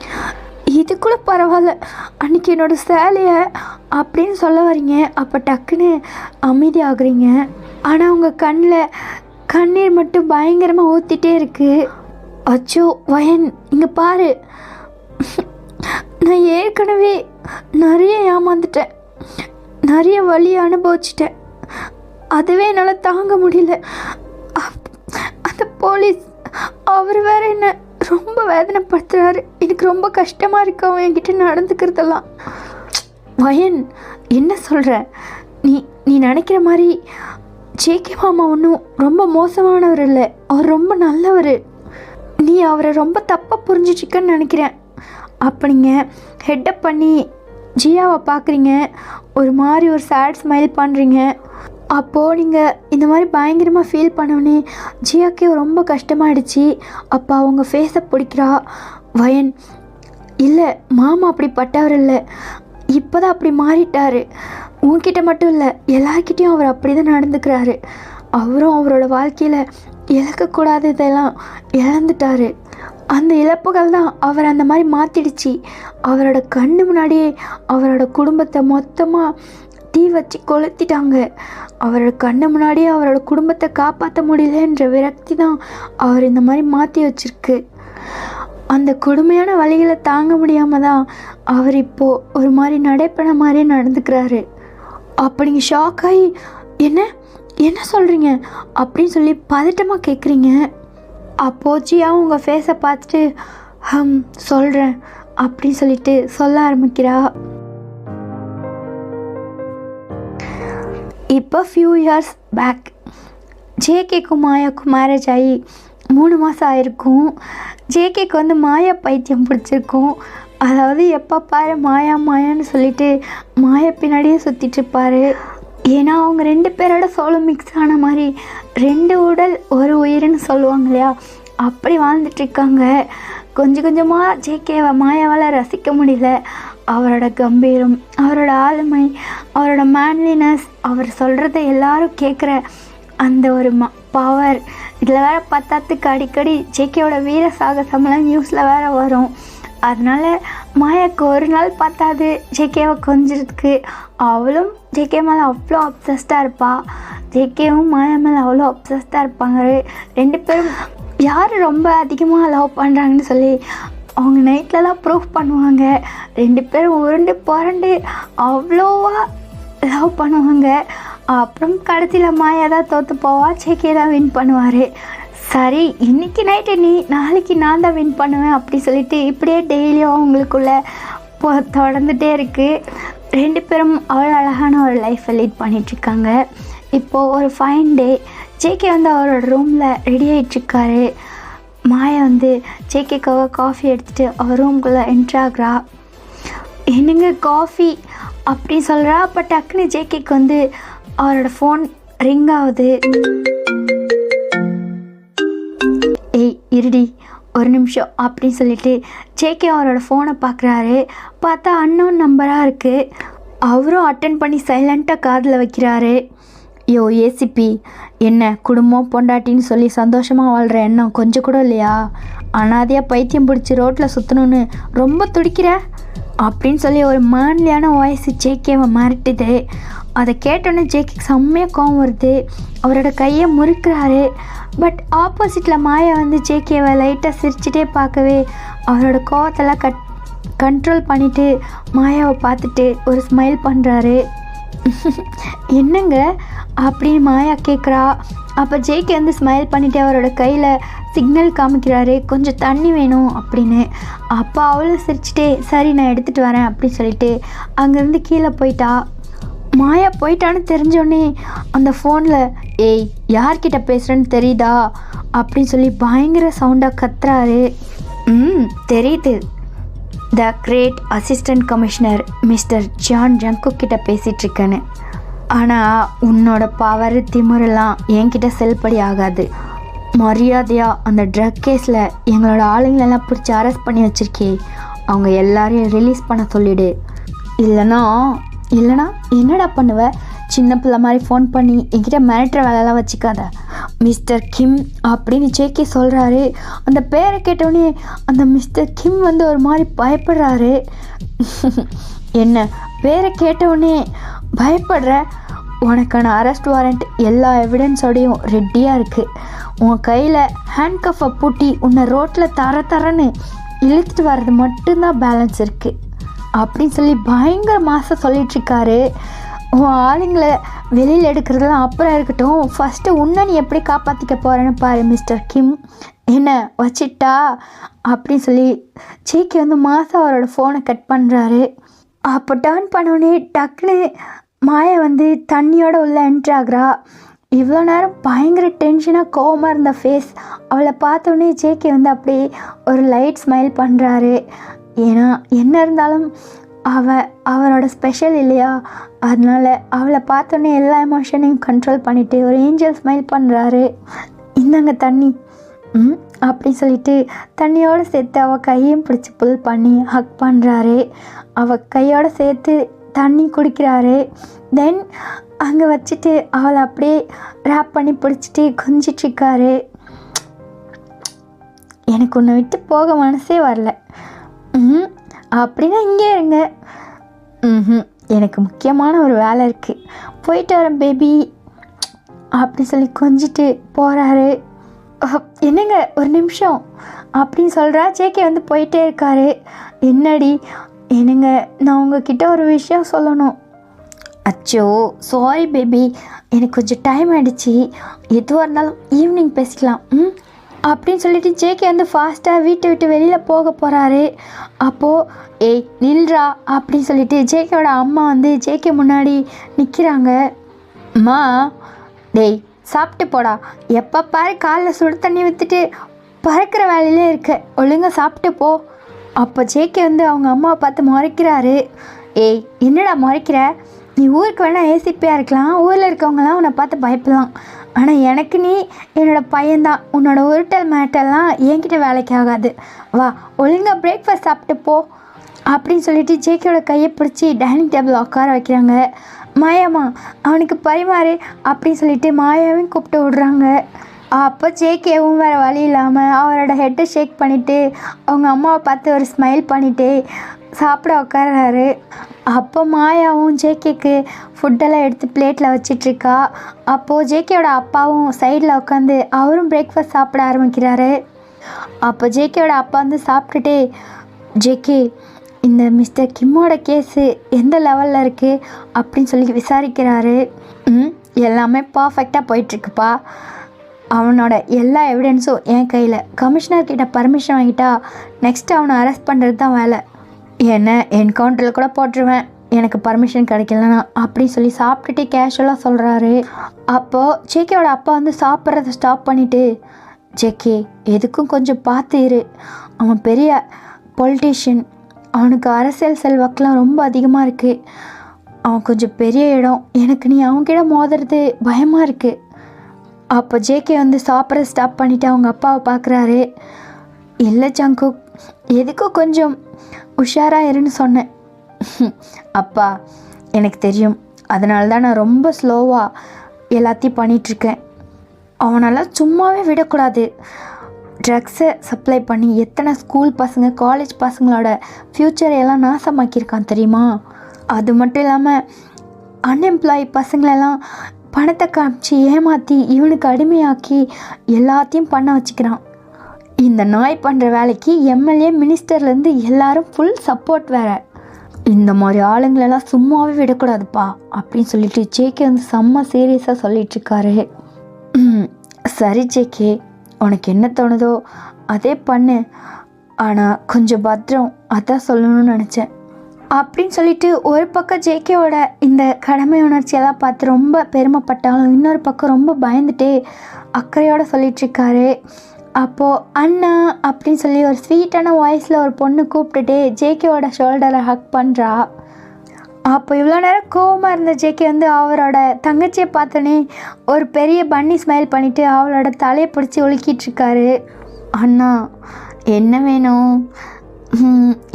இது கூட பரவாயில்ல, அன்றைக்கி என்னோடய சேலையை அப்படின்னு சொல்ல வரீங்க, அப்போ டக்குன்னு அமைதி ஆகுறீங்க. ஆனால் உங்கள் கண்ணில் கண்ணீர் மட்டும் பயங்கரமாக ஊற்றிட்டே இருக்குது. அச்சோ வயன், இங்கே பாரு, நான் ஏற்கனவே நிறைய ஏமாந்துட்டேன், நிறைய வலி அனுபவிச்சிட்டேன். அதுவே என்னால் தாங்க முடியல. அந்த போலீஸ் அவர் வேற என்ன ரொம்ப வேதனைப்படுத்துகிறாரு. எனக்கு ரொம்ப கஷ்டமாக இருக்கு அவன் என்கிட்ட நடந்துக்கிறதெல்லாம். வயன், என்ன சொல்கிற? நீ நினைக்கிற மாதிரி ஜேகே மாமா ஒன்றும் ரொம்ப மோசமானவர் இல்லை, அவர் ரொம்ப நல்லவர். நீ அவரை ரொம்ப தப்பாக புரிஞ்சிட்ருக்கன்னு நினைக்கிறேன். அப்போ நீங்கள் ஹெட்டப் பண்ணி ஜியாவை பார்க்குறீங்க, ஒரு மாதிரி ஒரு சேட் ஸ்மைல் பண்ணுறீங்க. அப்போது நீங்கள் இந்த மாதிரி பயங்கரமாக ஃபீல் பண்ணோன்னே ஜியாக்கே ரொம்ப கஷ்டமாயிடுச்சு. அப்போ அவங்க ஃபேஸை பிடிக்கிறா. வயன், இல்லை மாமா அப்படிப்பட்டவர் இல்லை, இப்போ தான் அப்படி மாறிட்டார். உங்ககிட்ட மட்டும் இல்லை, எல்லார்கிட்டையும் அவர் அப்படி தான் நடந்துக்கிறாரு. அவரும் அவரோட வாழ்க்கையில் இழக்கக்கூடாது இதெல்லாம் இழந்துட்டார். அந்த இழப்புகள் தான் அவர் அந்த மாதிரி மாற்றிடுச்சு. அவரோட கண்ணு முன்னாடியே அவரோட குடும்பத்தை மொத்தமாக தீ வச்சு கொளுத்திட்டாங்க. அவரோட கண்ணு முன்னாடியே அவரோட குடும்பத்தை காப்பாற்ற முடியலன்ற விரக்தி தான் அவர் இந்த மாதிரி மாற்றி வச்சிருக்கு. அந்த கொடுமையான வழிகளை தாங்க முடியாமல் தான் அவர் இப்போது ஒரு மாதிரி நடைப்பெற மாதிரியே நடந்துக்கிறாரு. அப்போ நீங்கள் ஷாக் ஆகி என்ன சொல்கிறீங்க அப்படின்னு சொல்லி பதட்டமாக கேட்குறீங்க. அப்போது ஜியாவும் உங்கள் ஃபேஸை பார்த்துட்டு சொல்கிறேன் அப்படின்னு சொல்லிட்டு சொல்ல ஆரம்பிக்கிறா. இப்போ ஃபியூ இயர்ஸ் பேக் ஜேகேக்கும் மாயாவுக்கும் மேரேஜ் ஆகி 3 மாதம் ஆயிருக்கும். ஜேகேக்கு மாயா பைத்தியம் பிடிச்சிருக்கும். அதாவது எப்போ பாரு மாயான்னு சொல்லிட்டு மாயா பின்னாடியே சுற்றிட்டுருப்பார். ஏன்னா அவங்க 2 பேரோட சோளம் மிக்ஸ் ஆன மாதிரி 2 உடல் ஒரு உயிர்னு சொல்லுவாங்க இல்லையா, அப்படி வாழ்ந்துட்டுருக்காங்க. கொஞ்சம் கொஞ்சமாக ஜேகேவை மாயாவால் ரசிக்க முடியல. அவரோட கம்பீரம், அவரோட ஆளுமை, அவரோட மேன்லினஸ், அவர் சொல்கிறத எல்லாரும் கேட்குற அந்த ஒரு பவர், இதில் வேறு பத்தாத்துக்கு அடிக்கடி ஜேகேவோட வீர சாகசமெல்லாம் நியூஸில் வேறு வரும். அதனால் மாயாவுக்கு ஒரு நாள் பார்த்தாது ஜேகேவை கொஞ்சிறதுக்கு. அவளும் ஜேகே மேலே அவ்வளோ அப்சஸ்டாக இருப்பாள். ஜேகேவும் மாயா மேலே அவ்வளோ அப்சஸ்டாக இருப்பாங்க. 2 பேரும் யார் ரொம்ப அதிகமாக லவ் பண்ணுறாங்கன்னு சொல்லி அவங்க நைட்லலாம் ப்ரூஃப் பண்ணுவாங்க. 2 பேரும் உருண்டு புரண்டு அவ்வளோவா லவ் பண்ணுவாங்க. அப்புறம் கடைசியில் மாயா தான் தோற்று போவா, ஜேகே தான் வின் பண்ணுவார். சரி, இன்றைக்கி நைட்டு நீ, நாளைக்கு நான் தான் வின் பண்ணுவேன் அப்படி சொல்லிட்டு இப்படியே டெய்லியும் அவங்களுக்குள்ளே தொடர்ந்துகிட்டே இருக்குது. 2 பேரும் அவ்வளோ அழகான ஒரு லைஃப்பை லீட் பண்ணிகிட்ருக்காங்க. இப்போது ஒரு ஃபைன் டே ஜேகே அவரோட ரூமில் ரெடி ஆகிட்ருக்காரு. மாயா ஜேகேக்காக காஃபி எடுத்துகிட்டு அவர் ரூம்குள்ளே என்ட்ராகிறா. என்னங்க காஃபி அப்படி சொல்கிறா. அப்போ டக்குன்னு ஜேகேக்கு அவரோட ஃபோன் ரிங் ஆகுது. ஏய் இருடி ஒரு நிமிஷம் அப்படின்னு சொல்லிட்டு ஜேகே அவரோட ஃபோனை பார்க்குறாரு. பார்த்தா அன்னோன் நம்பராக இருக்குது. அவரும் அட்டன் பண்ணி சைலண்ட்டாக காதில் வைக்கிறாரு. யோ ஏசிபி, என்ன குடும்பம் பொண்டாட்டின்னு சொல்லி சந்தோஷமாக வாழ்கிற எண்ணம் கொஞ்சம் கூட இல்லையா? அனாதையாக பைத்தியம் பிடிச்சி ரோட்டில் சுற்றணுன்னு ரொம்ப துடிக்கிற அப்படின்னு சொல்லி ஒரு மேன்லியான வாய்ஸ் ஜேகேவை மிரட்டுது. அதை கேட்டோன்னே ஜேகேக்கு செம்மையாக கோவம் வருது. அவரோட கையை முறுக்கிறாரு. பட் ஆப்போசிட்டில் மாயா ஜேகேவை லைட்டாக சிரிச்சிட்டே பார்க்கவே அவரோட கோவத்தெல்லாம் கண்ட்ரோல் பண்ணிவிட்டு மாயாவை பார்த்துட்டு ஒரு ஸ்மைல் பண்ணுறாரு. என்னங்க அப்படின்னு மாயா கேட்குறா. அப்போ ஜேகே வந்து ஸ்மைல் பண்ணிவிட்டு அவரோட கையில் சிக்னல் காமிக்கிறாரு, கொஞ்சம் தண்ணி வேணும் அப்படின்னு. அப்போ அவளும் சிரிச்சுட்டே சரி நான் எடுத்துகிட்டு வரேன் அப்படின்னு சொல்லிட்டு அங்கேருந்து கீழே போயிட்டா. மாயா போயிட்டான்னு தெரிஞ்சோடனே அந்த ஃபோனில் ஏய் யார்கிட்ட பேசுகிறேன்னு தெரியுதா அப்படின்னு சொல்லி பயங்கர சவுண்டாக கத்துறாரு. தெரியுது, the great assistant commissioner mister John Jungkook கிட்ட பேசிகிட்ருக்கேன்னு. ஆனால் உன்னோட பவர் திமுறெல்லாம் என்கிட்ட செல்படி ஆகாது. மரியாதையாக அந்த ட்ரக் கேஸில் எங்களோட ஆளுங்களெல்லாம் பிடிச்சி அரெஸ்ட் பண்ணி வச்சுருக்கே, அவங்க எல்லாரையும் ரிலீஸ் பண்ண சொல்லிவிடு. இல்லைனா என்னடா பண்ணுவ? சின்ன பிள்ளை மாதிரி ஃபோன் பண்ணி என்கிட்ட மிரட்டுற வேலையெல்லாம் வச்சுக்காத மிஸ்டர் கிம் அப்படின்னு ஜேகே சொல்கிறாரு. அந்த பேரை கேட்டோடனே அந்த மிஸ்டர் கிம் வந்து ஒரு மாதிரி பயப்படுறாரு. என்ன பேரை கேட்டவுடனே பயப்படுற? உனக்கான அரெஸ்ட் வாரண்ட் எல்லா எவிடன்ஸோடையும் ரெடியாக இருக்குது. உன் கையில் ஹேண்ட்கஃபை பூட்டி உன்னை ரோட்டில் தரன்னு இழுத்துட்டு வர்றது மட்டும்தான் பேலன்ஸ் இருக்குது அப்படின்னு சொல்லி பயங்கர மாதம் சொல்லிகிட்ருக்காரு. உன் ஆளுங்களை வெளியில் எடுக்கிறதுலாம் அப்புறம் இருக்கட்டும், ஃபஸ்ட்டு உன்னை நீ எப்படி காப்பாற்றிக்க போகிறேன்னு பாரு மிஸ்டர் கிம், என்ன வச்சிட்டா அப்படின்னு சொல்லி ஜேகே வந்து மாதம் அவரோட ஃபோனை கட் பண்ணுறாரு. அப்போ டர்ன் பண்ணோடனே டக்குன்னு மாயா வந்து தண்ணியோடு உள்ள என்ட்ராகிறா. இவ்வளோ நேரம் பயங்கர டென்ஷனாக கோவமாக இருந்த ஃபேஸ் அவளை பார்த்தோன்னே ஜேகே வந்து அப்படியே ஒரு லைட் ஸ்மைல் பண்ணுறாரு. ஏன்னா என்ன இருந்தாலும் அவரோட ஸ்பெஷல் இல்லையா, அதனால் அவளை பார்த்தோன்னே எல்லா எமோஷனையும் கண்ட்ரோல் பண்ணிவிட்டு ஒரு ஏஞ்சல் ஸ்மைல் பண்ணுறாரு. இந்தாங்க தண்ணி அப்படின்னு சொல்லிட்டு தண்ணியோடு சேர்த்து அவள் கையும் பிடிச்சி புல் பண்ணி ஹக் பண்ணுறாரு. அவள் கையோடு சேர்த்து தண்ணி குடிக்கிறாரு. தென் அங்கே வச்சுட்டு அவளை அப்படியே ரேப் பண்ணி பிடிச்சிட்டு கொஞ்சிட்ருக்காரு. எனக்கு உன்னை விட்டு போக மனசே வரல. அப்படின்னா இங்கே இருங்க. எனக்கு முக்கியமான ஒரு வேலை இருக்குது, போயிட்டு வரேன் பேபி அப்படி சொல்லி கொஞ்சிட்டு போகிறாரு. என்னங்க ஒரு நிமிஷம் அப்படின்னு சொல்கிறா. ஜேகே வந்து போயிட்டே இருக்காரு. என்னடி? என்னங்க நான் உங்ககிட்ட ஒரு விஷயம் சொல்லணும். அச்சோ சாரி பேபி, எனக்கு கொஞ்சம் டைம் ஆகிடுச்சி, எதுவாக இருந்தாலும் ஈவினிங் பேசிக்கலாம் அப்படின்னு சொல்லிட்டு ஜேகே வந்து ஃபாஸ்ட்டாக வீட்டை விட்டு வெளியில் போக போகிறாரு. அப்போது ஏய் நில்றா அப்படின்னு சொல்லிட்டு ஜேகேவோட அம்மா வந்து ஜேகே முன்னாடி நிற்கிறாங்க. அம்மா டேய் சாப்பிட்டு போடா, எப்போ பாரு காலைல சுடு தண்ணி விற்றுட்டு பறக்கிற வேலையிலே இருக்க, ஒழுங்காக சாப்பிட்டு போ. அப்போ ஜேகே வந்து அவங்க அம்மாவை பார்த்து முறைக்கிறாரு. ஏய் என்னடா முறைக்கிற? நீ ஊருக்கு வேணால் ஏசிபியாக இருக்கலாம், ஊரில் இருக்கவங்களாம் உன்னை பார்த்து பயப்படலாம், ஆனால் எனக்கு நீ என்னோடய பையன்தான். உன்னோட உருட்டல் மேட்டெல்லாம் என்கிட்ட வேலைக்கு ஆகாது. வா ஒழுங்காக பிரேக்ஃபாஸ்ட் சாப்பிட்டு போ அப்படின்னு சொல்லிட்டு ஜேகேயோட கையை பிடிச்சி டைனிங் டேபிள் உட்கார வைக்கிறாங்க. மாயாம்மா அவனுக்கு பரிமாறு அப்படின்னு சொல்லிட்டு மாயாவையும் கூப்பிட்டு விடுறாங்க. அப்போ ஜேகேவும் வேறு வழி இல்லாமல் அவரோட ஹெட்டை ஷேக் பண்ணிவிட்டு அவங்க அம்மாவை பார்த்து ஒரு ஸ்மைல் பண்ணிவிட்டு சாப்பிட உட்காராரு. அப்போ மாயாவும் ஜேகேக்கு ஃபுட்டெல்லாம் எடுத்து பிளேட்டில் வச்சிட்ருக்கா. அப்போது ஜேகேயோட அப்பாவும் சைடில் உட்காந்து அவரும் பிரேக்ஃபாஸ்ட் சாப்பிட ஆரம்பிக்கிறாரு. அப்போ ஜேகேயோட அப்பா வந்து சாப்பிட்டுட்டு ஜேகே இந்த மிஸ்டர் கிம்மோட கேஸு எந்த லெவலில் இருக்குது அப்படின்னு சொல்லி விசாரிக்கிறாரு. எல்லாமே பர்ஃபெக்டாக போயிட்டுருக்குப்பா, அவனோட எல்லா எவிடன்ஸும் என் கையில். கமிஷனர்கிட்ட பர்மிஷன் வாங்கிட்டா நெக்ஸ்ட் அவனை அரெஸ்ட் பண்ணுறது தான் வேலை. என்ன என்கவுண்டரில் கூட போட்டுருவேன் எனக்கு பர்மிஷன் கிடைக்கலனா அப்படின்னு சொல்லி சாப்பிட்டுட்டு கேஷுவலாக சொல்கிறாரு. அப்போது ஜேகேவோட அப்பா வந்து சாப்பிட்றத ஸ்டாப் பண்ணிவிட்டு ஜேகே எதுக்கும் கொஞ்சம் பார்த்து இரு, அவன் பெரிய பொலிட்டீஷியன், அவனுக்கு அரசியல் செல்வாக்கெலாம் ரொம்ப அதிகமாக இருக்குது, அவன் கொஞ்சம் பெரிய இடம், எனக்கு நீ அவன்கிட்ட மோதுறது பயமாக இருக்குது. அப்போ ஜேகே வந்து சாப்பிட்ற ஸ்டாப் பண்ணிவிட்டு அவங்க அப்பாவை பார்க்குறாரு. இல்லை ஜங்குக், எதுக்கும் கொஞ்சம் உஷாராக இருன்னு சொன்னேன். அப்பா எனக்கு தெரியும், அதனால தான் நான் ரொம்ப ஸ்லோவாக எல்லாத்தையும் பண்ணிகிட்ருக்கேன். அவனெல்லாம் சும்மாவே விடக்கூடாது. ட்ரக்ஸை சப்ளை பண்ணி எத்தனை ஸ்கூல் பசங்க காலேஜ் பசங்களோட ஃப்யூச்சரையெல்லாம் நாசமாக்கியிருக்கான் தெரியுமா? அது மட்டும் இல்லாமல் அன்எம்ப்ளாயி பசங்களெல்லாம் பணத்தை காமிச்சு ஏமாற்றி இவனுக்கு அடிமையாக்கி எல்லாத்தையும் பண்ண வச்சுக்கிறான். இந்த நாய் பண்ணுற வேலைக்கு எம்எல்ஏ மினிஸ்டர்லேருந்து எல்லாரும் ஃபுல் சப்போர்ட் வேறு. இந்த மாதிரி ஆளுங்களெல்லாம் சும்மாவே விடக்கூடாதுப்பா அப்படின்னு சொல்லிட்டு ஜேகே வந்து செம்ம சீரியஸாக சொல்லிகிட்ருக்காரு. சரி ஜேகே, உனக்கு என்ன தோணுதோ அதே பண்ணு, ஆனால் கொஞ்சம் பத்திரம், அதான் சொல்லணும்னு நினச்சேன் அப்படின்னு சொல்லிட்டு ஒரு பக்கம் ஜேகேவோட இந்த கடமை உணர்ச்சியெல்லாம் பார்த்து ரொம்ப பெருமைப்பட்டாலும் இன்னொரு பக்கம் ரொம்ப பயந்துட்டே அக்கறையோடு சொல்லிகிட்ருக்காரு. அப்போது அண்ணா அப்படின்னு சொல்லி ஒரு ஸ்வீட்டான வாய்ஸில் ஒரு பொண்ணு கூப்பிட்டுட்டு ஜேகேவோட ஷோல்டரை ஹக் பண்ணுறா. அப்போ இவ்வளோ நேரம் கோவமாக இருந்த ஜேகே வந்து அவரோட தங்கச்சியை பார்த்தோன்னே ஒரு பெரிய பன்னி ஸ்மைல் பண்ணிவிட்டு அவளோட தலையை பிடிச்சி உலுக்கிட்டுருக்காரு. அண்ணா என்ன வேணும்?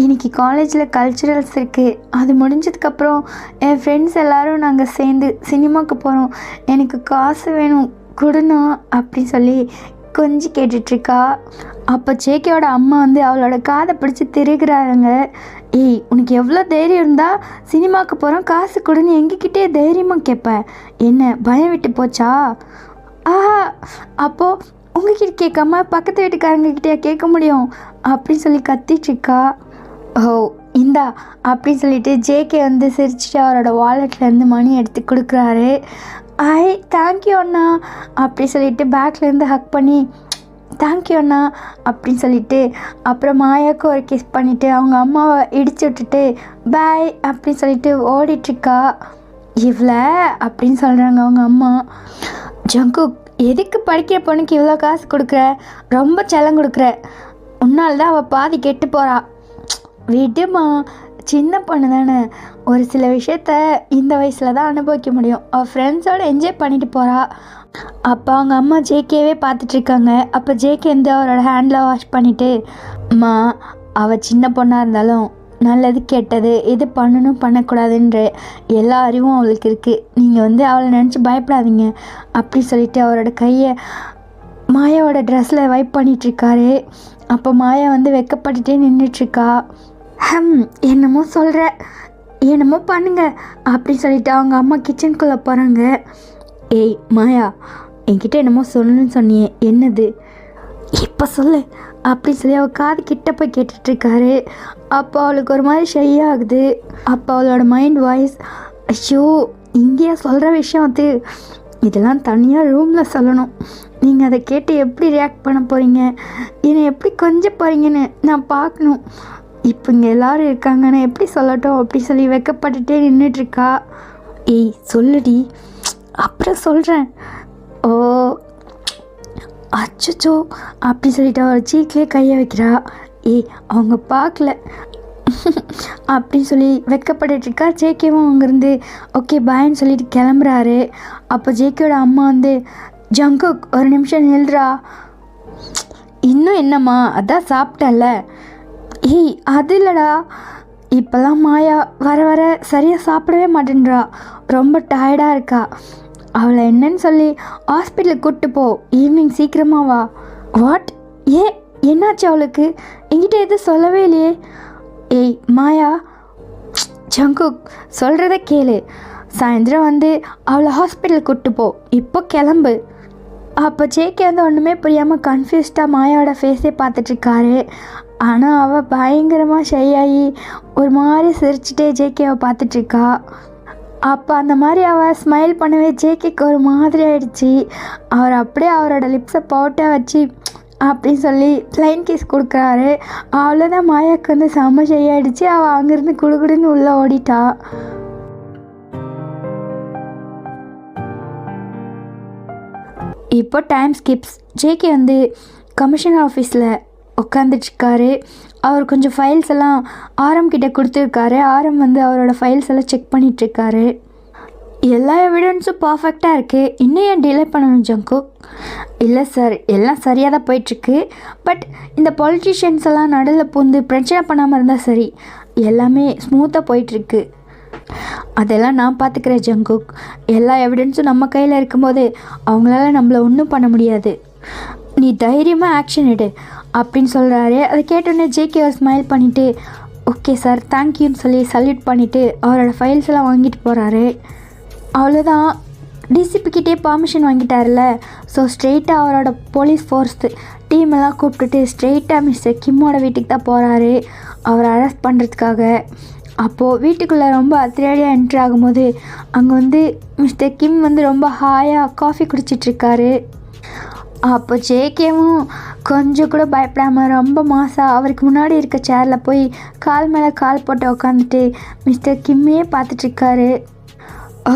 இன்றைக்கி காலேஜில் கல்ச்சுரல்ஸ் இருக்குது, அது முடிஞ்சதுக்கப்புறம் என் ஃப்ரெண்ட்ஸ் எல்லோரும் நாங்கள் சேர்ந்து சினிமாவுக்கு போகிறோம், எனக்கு காசு வேணும் கொடுண்ணா அப்படின்னு சொல்லி கொஞ்சி கேட்டுட்ருக்கா. அப்போ ஜேகேயோட அம்மா வந்து அவளோட காதை பிடிச்சி திருகிறாங்க. ஏய், உனக்கு எவ்வளோ தைரியம் இருந்தால் சினிமாவுக்கு போகிறோம் காசு கொடுன்னு எங்ககிட்டே தைரியமாக கேட்பேன், என்ன பயம் விட்டு போச்சா? அப்போது உங்ககிட்ட கேட்காம பக்கத்து வீட்டுக்காரங்கக்கிட்டே கேட்க முடியும் அப்படின்னு சொல்லி கத்திட்டுருக்கா. ஓ இந்தா அப்படின்னு சொல்லிட்டு ஜேகே வந்து சிரிச்சுட்டு அவரோட வாலெட்லேருந்து மணி எடுத்து கொடுக்குறாரு. ஐ தேங்க்யூ அண்ணா அப்படி சொல்லிட்டு பேக்லேருந்து ஹக் பண்ணி தேங்க்யூ அண்ணா அப்படின்னு சொல்லிட்டு அப்புறம் மாயாவுக்கு ஒரு கிஸ் பண்ணிவிட்டு அவங்க அம்மாவை இடிச்சு விட்டுட்டு பாய் அப்படின்னு சொல்லிட்டு ஓடிட்டுருக்கா. இவ்வளோ அப்படின்னு சொல்கிறாங்க அவங்க அம்மா. ஜங்குக், எதுக்கு படிக்கிற பொண்ணுக்கு இவ்வளோ காசு கொடுக்குற, ரொம்ப செல்லம் கொடுக்குற, உன்னால் தான் அவள் பாதி கெட்டு போகிறா. விடுமா, சின்ன பொண்ணு தானே, ஒரு சில விஷயத்த இந்த வயசில் தான் அனுபவிக்க முடியும், அவள் ஃப்ரெண்ட்ஸோடு என்ஜாய் பண்ணிட்டு போகிறா. அப்போ அவங்க அம்மா ஜேகேவே பார்த்துட்ருக்காங்க. அப்போ ஜேகே வந்து அவரோட ஹேண்டில் வாஷ் பண்ணிவிட்டு, அம்மா அவள் சின்ன பொண்ணாக இருந்தாலும் நல்லது கெட்டது எது பண்ணணும் பண்ணக்கூடாதுன்ற எல்லா அறிவும் அவளுக்கு இருக்குது, நீங்கள் வந்து அவளை நினச்சி பயப்படாதீங்க அப்படி சொல்லிட்டு அவரோட கையை மாயாவோட ட்ரெஸ்ஸில் வைப் பண்ணிகிட்ருக்காரு. அப்போ மாயா வந்து வெக்கப்பட்டுட்டே நின்றுட்டுருக்கா. என்னமோ சொல்கிற, என்னமோ பண்ணுங்க அப்படின்னு சொல்லிட்டு அவங்க அம்மா கிச்சனுக்குள்ளே போகிறாங்க. ஏய் மாயா, என்கிட்ட என்னமோ சொல்லணும்னு சொன்னியே, என்னது இப்போ சொல்லு அப்படி சொல்லி அவள் காது கிட்ட போய் கேட்டுட்ருக்காரு. அப்போ அவளுக்கு ஒரு மாதிரி ஷை ஆகுது. அப்போ அவளோட மைண்ட் வாய்ஸ், ஐயோ இங்கேயா சொல்கிற விஷயம் அது, இதெல்லாம் தனியாக ரூமில் சொல்லணும், நீங்கள் அதை கேட்டு எப்படி ரியாக்ட் பண்ண போகிறீங்க, என்னை எப்படி கொஞ்சம் போகிறீங்கன்னு நான் பார்க்கணும், இப்போ இங்கே எல்லோரும் இருக்காங்க, நான் எப்படி சொல்லட்டும் அப்படி சொல்லி வெக்கப்பட்டுட்டே நின்றுட்டுருக்கா. ஏய் சொல்லுடி, அப்புறம் சொல்கிறேன். ஓ அச்சோ அப்படி சொல்லிட்டு அவள் சீக்கிலே கையை வைக்கிறா. ஏய் அவங்க பார்க்கல அப்படின்னு சொல்லி வெக்கப்பட்டுருக்கா. ஜேகேவும் அங்கேருந்து ஓகே பாய்ன்னு சொல்லிட்டு கிளம்புறாரு. அப்போ ஜேகேயோட அம்மா வந்து, ஜங்குக் ஒரு நிமிஷம் நில்றா. இன்னும் என்னம்மா, அதான் சாப்பிட்டல. ஏய் அது இல்லைடா, இப்போல்லாம் மாயா வர வர சரியாக சாப்பிடவே மாட்டேன்றா, ரொம்ப டயர்டாக இருக்கா, அவளை என்னன்னு சொல்லி ஹாஸ்பிட்டலுக்கு கூப்பிட்டு போ, ஈவினிங் சீக்கிரமாக வா. வாட், ஏன் என்னாச்சு அவளுக்கு, என்கிட்ட எதுவும் சொல்லவே இல்லையே. ஏய் மாயா, ஜங்குக் சொல்கிறத கேளு, சாயந்தரம் வந்து அவளை ஹாஸ்பிட்டலுக்கு கூப்பிட்டு போ, இப்போ கிளம்பு. அப்போ ஜேகே வந்து ஒன்றுமே புரியாமல் கன்ஃபியூஸ்டாக மாயாவோட ஃபேஸே பார்த்துட்ருக்காரு. ஆனால் அவள் பயங்கரமாக ஷை ஆகி ஒரு மாதிரி சிரிச்சுட்டே ஜேகேவை பார்த்துட்ருக்கா. அப்போ அந்த மாதிரி அவள் ஸ்மைல் பண்ணவே ஜேகேக்கு ஒரு மாதிரி ஆகிடுச்சி. அவர் அப்படியே அவரோட லிப்ஸை பவுட்டாக வச்சு அப்படின்னு சொல்லி ப்ளைன் கிஸ் கொடுக்குறாரு. அவ்வளோதான், மாயாவுக்கு வந்து செம்ம ஷை ஆகிடுச்சு. அவள் அங்கேருந்து குடுகுடுன்னு உள்ளே ஓடிட்டா. இப்போ டைம் ஸ்கிப்ஸ். ஜேகே வந்து கமிஷனர் ஆஃபீஸில் உட்காந்துட்ருக்காரு. அவர் கொஞ்சம் ஃபைல்ஸ் எல்லாம் ஆரம் கிட்டே கொடுத்துருக்காரு. ஆரம் வந்து அவரோட ஃபைல்ஸ் எல்லாம் செக் பண்ணிகிட்ருக்காரு. எல்லா எவிடன்ஸும் பர்ஃபெக்டாக இருக்குது, இன்னும் ஏன் டிலே பண்ணணும் ஜங்குக்? இல்லை சார், எல்லாம் சரியாக தான் போயிட்டுருக்கு, பட் இந்த பொலிட்டிஷியன்ஸ் எல்லாம் நடுவில் பூந்து பிரச்சனை பண்ணாமல் இருந்தால் சரி, எல்லாமே ஸ்மூத்தாக போயிட்டுருக்கு. அதெல்லாம் நான் பார்த்துக்கிறேன் ஜங்குக், எல்லா எவிடன்ஸும் நம்ம கையில் இருக்கும்போது அவங்களால நம்மளை ஒன்றும் பண்ண முடியாது, நீ தைரியமாக ஆக்ஷன் எடு அப்படின்னு சொல்கிறாரு. அதை கேட்டோடனே ஜேகே ஸ்மைல் பண்ணிவிட்டு ஓகே சார் தேங்க்யூன்னு சொல்லி சல்யூட் பண்ணிவிட்டு அவரோட ஃபைல்ஸ் எல்லாம் வாங்கிட்டு போகிறாரு. அவ்வளோதான், டிசிபிக்கிட்டே பர்மிஷன் வாங்கிட்டார்ல, ஸோ ஸ்ட்ரெயிட்டாக அவரோட போலீஸ் ஃபோர்ஸ் டீம் எல்லாம் கூப்பிட்டுட்டு ஸ்ட்ரெயிட்டாக மிஸ்டர் கிம்மோட வீட்டுக்கு தான் போகிறாரு அவரை அரெஸ்ட் பண்ணுறதுக்காக. அப்போது வீட்டுக்குள்ளே ரொம்ப அதிரடியாக என்ட்ரு ஆகும்போது அங்கே வந்து மிஸ்டர் கிம் வந்து ரொம்ப ஹாயாக காஃபி குடிச்சிட்ருக்காரு. அப்போ ஜேகேவும் கொஞ்சம் கூட பயப்படாமல் ரொம்ப மாசாக அவருக்கு முன்னாடி இருக்க சேரில் போய் கால் மேலே கால் போட்டு உட்காந்துட்டு மிஸ்டர் கிம்மையே பார்த்துட்ருக்காரு. ஓ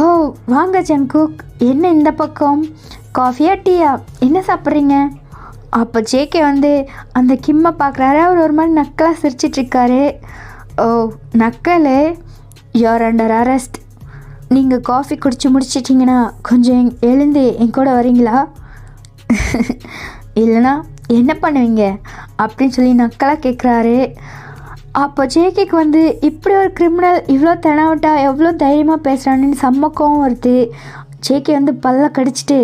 வாங்க ஜங்குக், என்ன இந்த பக்கம், காஃபியா டீயா, என்ன சாப்பிட்றீங்க? அப்போ ஜேகே வந்து அந்த கிம்மை பார்க்குறாரு. அவர் ஒரு மாதிரி நக்கலாக சிரிச்சிட்ருக்காரு. ஓ நக்கல், யூஆர் அண்டர் அரெஸ்ட். நீங்கள் காஃபி குடிச்சு முடிச்சிட்டிங்கன்னா கொஞ்சம் எழுந்து என் கூட வரீங்களா? இல்லைனா என்ன பண்ணுவீங்க அப்படின்னு சொல்லி நக்கலாக கேட்குறாரு. அப்போ ஜேகேக்கு வந்து இப்படி ஒரு கிரிமினல் இவ்வளோ தெனாவட்டா எவ்வளோ தைரியமாக பேசுகிறான்னு செம்ம வருது. ஜேகே வந்து பல்ல கடிச்சிட்டு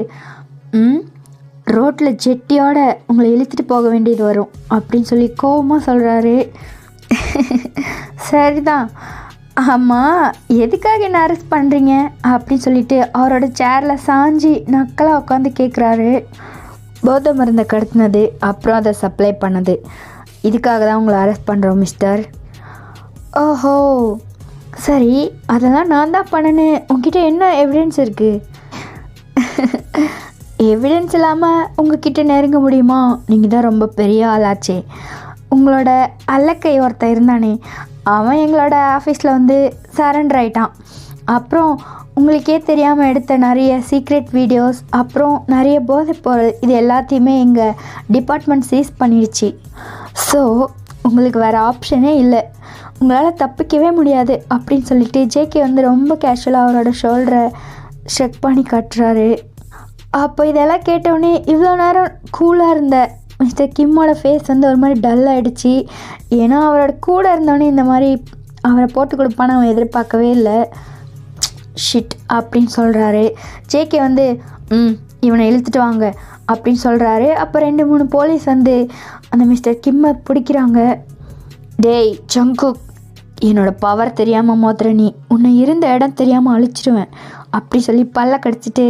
ரோட்டில் ஜெட்டியோட உங்களை இழுத்துட்டு போக வேண்டியது வரும் அப்படின்னு சொல்லி கோபமாக சொல்கிறாரு. சரிதான், ஆமாம் எதுக்காக என்ன அரெஸ்ட் பண்ணுறீங்க அப்படின்னு சொல்லிட்டு அவரோட சேரில் சாஞ்சி நக்கலாக உட்காந்து கேட்குறாரு. போதை மருந்தை கடத்தினது அப்புறம் அதை சப்ளை பண்ணது, இதுக்காக தான் உங்களை அரெஸ்ட் பண்ணுறோம் மிஸ்டர். ஓஹோ சரி, அதெல்லாம் நான் தான் பண்ணேன்னு உங்ககிட்ட என்ன எவிடன்ஸ் இருக்குது? எவிடன்ஸ் இல்லாமல் உங்ககிட்ட நெருங்க முடியுமா? நீங்கள் தான் ரொம்ப பெரிய ஆளாச்சே. உங்களோட அல்லக்கை ஒருத்தன் இருந்தானே, அவன் எங்களோட ஆஃபீஸில் வந்து சரண்டர் ஆகிட்டான். அப்புறம் உங்களுக்கே தெரியாமல் எடுத்த நிறைய சீக்ரெட் வீடியோஸ், அப்புறம் நிறைய போதைப்பொருள், இது எல்லாத்தையுமே எங்கள் டிபார்ட்மெண்ட் சீஸ் பண்ணிடுச்சு. ஸோ உங்களுக்கு வேறு ஆப்ஷனே இல்லை, உங்களால் தப்பிக்கவே முடியாது அப்படின்னு சொல்லிட்டு ஜேகே வந்து ரொம்ப கேஷுவலாக அவரோட ஷோல்டரை ஷெக் பண்ணி காட்டுறாரு. அப்போ இதெல்லாம் கேட்டவுடனே இவ்வளோ நேரம் கூலாக இருந்த மிஸ்டர் கிம்மோட ஃபேஸ் வந்து ஒரு மாதிரி டல் ஆகிடுச்சு. ஏன்னா அவரோட கூட இருந்தோடனே இந்த மாதிரி அவரை போட்டு கொடுப்பான்னு அவன் எதிர்பார்க்கவே இல்லை. ஷிட் அப்படின்னு சொல்கிறாரு. ஜேகே வந்து இவனை இழுத்துட்டு வாங்க அப்படின்னு சொல்கிறாரு. அப்போ 2-3 போலீஸ் வந்து அந்த மிஸ்டர் கிம்மை பிடிக்கிறாங்க. டேய் ஜங்குக், என்னோடய பவர் தெரியாமல் மோதுற நீ, உன்னை இருந்த இடம் தெரியாமல் அழிச்சிடுவேன் அப்படி சொல்லி பல்ல கடிச்சிட்டு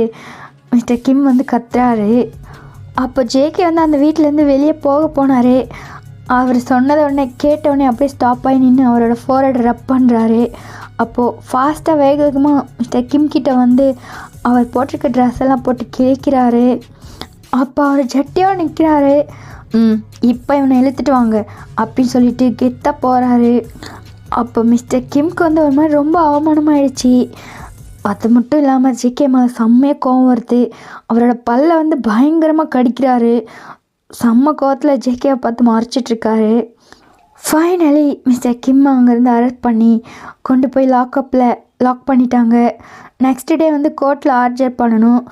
மிஸ்டர் கிம் வந்து கத்துறாரு. அப்போ ஜேகே வந்து அந்த வீட்டிலேருந்து வெளியே போனார். அவர் சொன்னதை உடனே கேட்டவுடனே அப்படியே ஸ்டாப் ஆகி நின்று அவரோட ஃபோர்ஹெட் ரப் பண்ணுறாரு. அப்போது ஃபாஸ்ட்டாக வேகமாக மிஸ்டர் கிம் கிட்ட வந்து அவர் போட்டிருக்க ட்ரெஸ் எல்லாம் போட்டு கிழிக்கிறாரு. அப்போ அவர் ஜட்டியாக நிற்கிறாரு. இப்போ இவனை இழுத்துட்டு வாங்க அப்படின்னு சொல்லிட்டு கெத்தாக போகிறாரு. அப்போ மிஸ்டர் கிம்க்கு வந்து ஒரு மாதிரி ரொம்ப அவமானமாயிடுச்சு. அது மட்டும் இல்லாமல் ஜேகே மேலே செம்மையாக கோவம் வருது. அவரோட பல்ல வந்து பயங்கரமாக கடிக்கிறாரு. செம்ம கோவத்தில் ஜேகேவை பார்த்து மறைச்சிட்ருக்காரு. ஃபைனலி மிஸ்டர் கிம் அங்கேருந்து அரெஸ்ட் பண்ணி கொண்டு போய் லாக் பண்ணிட்டாங்க. நெக்ஸ்ட் டே வந்து கோர்ட்டில் ஆர்ஜர் பண்ணணும்.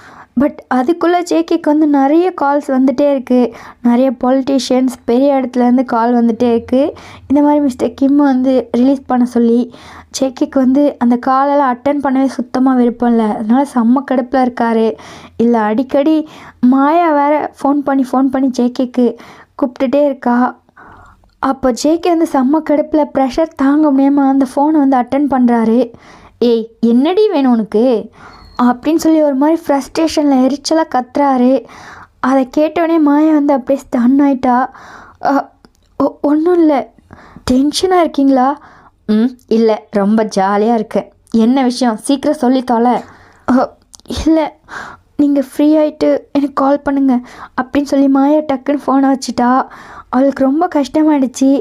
பட் அதுக்குள்ளே ஜேகேக்கு வந்து நிறைய கால்ஸ் வந்துகிட்டே இருக்குது. நிறைய பொலிட்டீஷியன்ஸ் பெரிய இடத்துலேருந்து கால் வந்துகிட்டே இருக்குது. இந்த மாதிரி மிஸ்டர் கிம் வந்து ரிலீஸ் பண்ண சொல்லி ஜேகேக்கு வந்து அந்த காலெல்லாம் அட்டன் பண்ணவே சுத்தமாக விருப்பம் இல்லை. அதனால் செம்ம கடுப்பில் இருக்கார். இல்லை அடிக்கடி மாயா வேறு ஃபோன் பண்ணி ஜேகேக்கு கூப்பிட்டுட்டே இருக்கா. அப்போ ஜேகே வந்து செம்ம கடுப்பில் ப்ரெஷர் தாங்க முடியாமல் அந்த ஃபோனை வந்து அட்டன் பண்ணுறாரு. ஏய் என்னடி வேணும் உனக்கு அப்படின்னு சொல்லி ஒரு மாதிரி ஃப்ரஸ்ட்ரேஷனில் எரிச்சலாக கத்துறாரு. அதை கேட்டோடனே மாயா வந்து அப்படியே ஸ்டன் ஆகிட்டா. ஒன்றும் இல்லை, டென்ஷனாக இருக்கீங்களா? இல்லை, ரொம்ப ஜாலியாக இருக்கேன். என்ன விஷயம் சீக்கிரம் சொல்லி தொலை. இல்லை, நீங்கள் ஃப்ரீ ஆகிட்டு எனக்கு கால் பண்ணுங்கள் அப்படின்னு சொல்லி மாயா டக்குன்னு ஃபோனை வச்சுட்டா. அவளுக்கு ரொம்ப கஷ்டமாயிடுச்சு.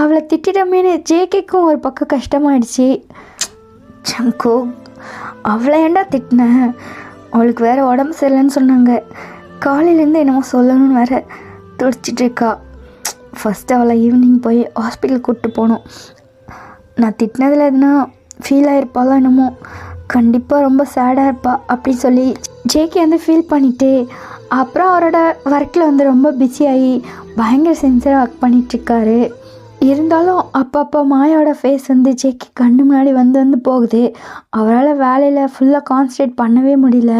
அவளை திட்டிடமேனு ஜேகேக்கும் ஒரு பக்கம் கஷ்டமாயிடுச்சு. ஜங்கு, அவளை ஏண்டா திட்டினேன்? அவளுக்கு வேறு உடம்பு சரியில்லைன்னு சொன்னாங்க. காலையிலேருந்து என்னமோ சொல்லணும்னு வேறு துடிச்சிட்ருக்கா. ஃபஸ்ட்டு அவளை ஈவினிங் போய் ஹாஸ்பிட்டல் கூப்பிட்டு போகணும். நான் திட்டினதில் எதுனா ஃபீல் ஆகிருப்பாளோ என்னமோ, கண்டிப்பாக ரொம்ப சேடாக இருப்பா அப்படின்னு சொல்லி ஜேகே வந்து ஃபீல் பண்ணிவிட்டு அப்புறம் அவரோட ஒர்க்கில் வந்து ரொம்ப பிஸியாகி பயங்கர சின்சியராக ஒர்க் பண்ணிகிட்ருக்காரு. இருந்தாலும் அப்பப்போ மாயோட ஃபேஸ் வந்து ஜேகே கண்ணு முன்னாடி வந்து போகுது. அவரால் வேலையில் ஃபுல்லாக கான்சன்ட்ரேட் பண்ணவே முடியல.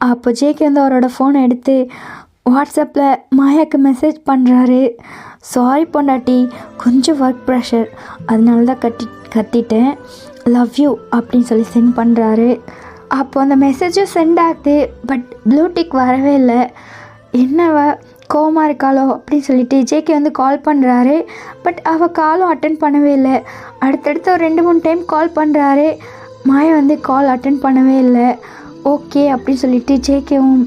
அப்போ ஜேகே வந்து அவரோட ஃபோனை எடுத்து வாட்ஸ்அப்பில் மாயாவுக்கு மெசேஜ் பண்ணுறாரு. சாரி பொண்டாட்டி, கொஞ்சம் ஒர்க் ப்ரெஷர், அதனால தான் கத்திட்டேன், லவ் யூ அப்படின்னு சொல்லி சென்ட் பண்ணுறாரு. அப்போ அந்த மெசேஜும் சென்ட் ஆகுது. பட் ப்ளூடிக் வரவே இல்லை. என்னவா கோவமாக இருக்காளோ அப்படின்னு சொல்லிட்டு ஜேகே வந்து கால் பண்ணுறாரு. பட் அவள் காலும் அட்டன் பண்ணவே இல்லை. அடுத்தடுத்து ஒரு 2-3 டைம் கால் பண்ணுறாரு. மாயா வந்து கால் அட்டன் பண்ணவே இல்லை. ஓகே அப்படின்னு சொல்லிட்டு ஜேகேவும்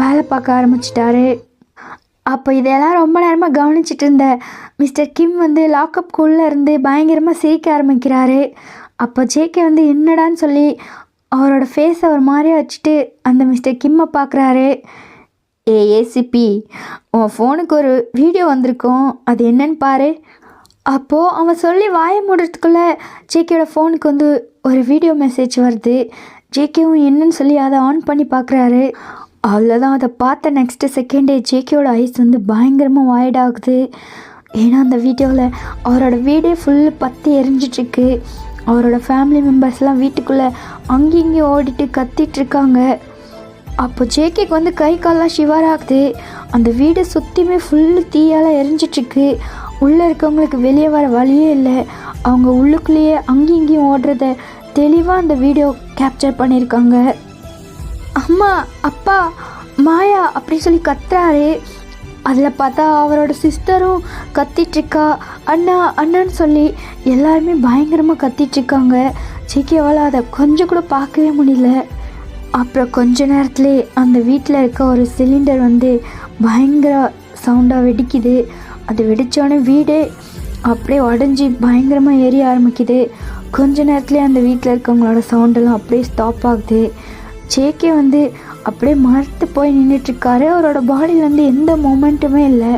வேலை பார்க்க ஆரம்பிச்சிட்டாரு. அப்போ இதெல்லாம் ரொம்ப நேரமாக கவனிச்சிட்டு இருந்த மிஸ்டர் கிம் வந்து லாக்அப்குள்ளே இருந்து பயங்கரமாக சிரிக்க ஆரம்பிக்கிறாரு. அப்போ ஜேகே வந்து என்னடான்னு சொல்லி அவரோட ஃபேஸை ஒரு மாதிரியாக வச்சுட்டு அந்த மிஸ்டர் கிம்மை பார்க்குறாரு. ஏசிபி, உன் ஃபோனுக்கு ஒரு வீடியோ வந்திருக்கோம், அது என்னன்னு பாரு. அப்போது அவன் சொல்லி வாய மூடுறதுக்குள்ளே ஜேகேயோட ஃபோனுக்கு வந்து ஒரு வீடியோ மெசேஜ் வருது. ஜேகேவும் என்னன்னு சொல்லி அதை ஆன் பண்ணி பார்க்குறாரு. அவ்வளோதான், அதை பார்த்த நெக்ஸ்ட்டு செகண்டே ஜேகேயோட ஐஸ் வந்து பயங்கரமாக வாய்ட் ஆகுது. ஏன்னா அந்த வீடியோவில் அவரோட வீடே ஃபுல்லு பற்றி எரிஞ்சிட்ருக்கு. அவரோட ஃபேமிலி மெம்பர்ஸ்லாம் வீட்டுக்குள்ளே அங்கேயும் இங்கேயும் ஓடிட்டு கத்திகிட்ருக்காங்க. அப்போ ஜேகேக்கு வந்து கை கால்லாம் ஷிவர் ஆகுது. அந்த வீடு சுற்றியுமே ஃபுல்லு தீயால் எரிஞ்சிட்ருக்கு. உள்ளே இருக்கவங்களுக்கு வெளியே வர வழியே இல்லை. அவங்க உள்ளுக்குள்ளேயே அங்கேயும் இங்கேயும் ஓடுறத தெளிவாக அந்த வீடியோ கேப்சர் பண்ணியிருக்காங்க. அம்மா, அப்பா, மாயா அப்படி சொல்லி கத்துறாரு. அதில் பார்த்தா அவரோட சிஸ்டரும் கத்திட்ருக்கா. அண்ணா அண்ணான்னு சொல்லி எல்லாருமே பயங்கரமாக கத்திட்ருக்காங்க. ஜேகேவால் அதை கொஞ்சம் கூட பார்க்கவே முடியல. அப்புறம் கொஞ்ச நேரத்துலே அந்த வீட்டில் இருக்க ஒரு சிலிண்டர் வந்து பயங்கர சவுண்டாக வெடிக்குது. அது வெடித்தோடனே வீடே அப்படியே உடஞ்சி பயங்கரமாக எரிய ஆரம்பிக்குது. கொஞ்ச நேரத்துலேயே அந்த வீட்டில் இருக்கவங்களோட சவுண்டெல்லாம் அப்படியே ஸ்டாப் ஆகுது. ஜேகே வந்து அப்படியே மரத்து போய் நின்றுட்டுருக்காரு. அவரோட பாடியில் வந்து எந்த மூமெண்ட்டுமே இல்லை.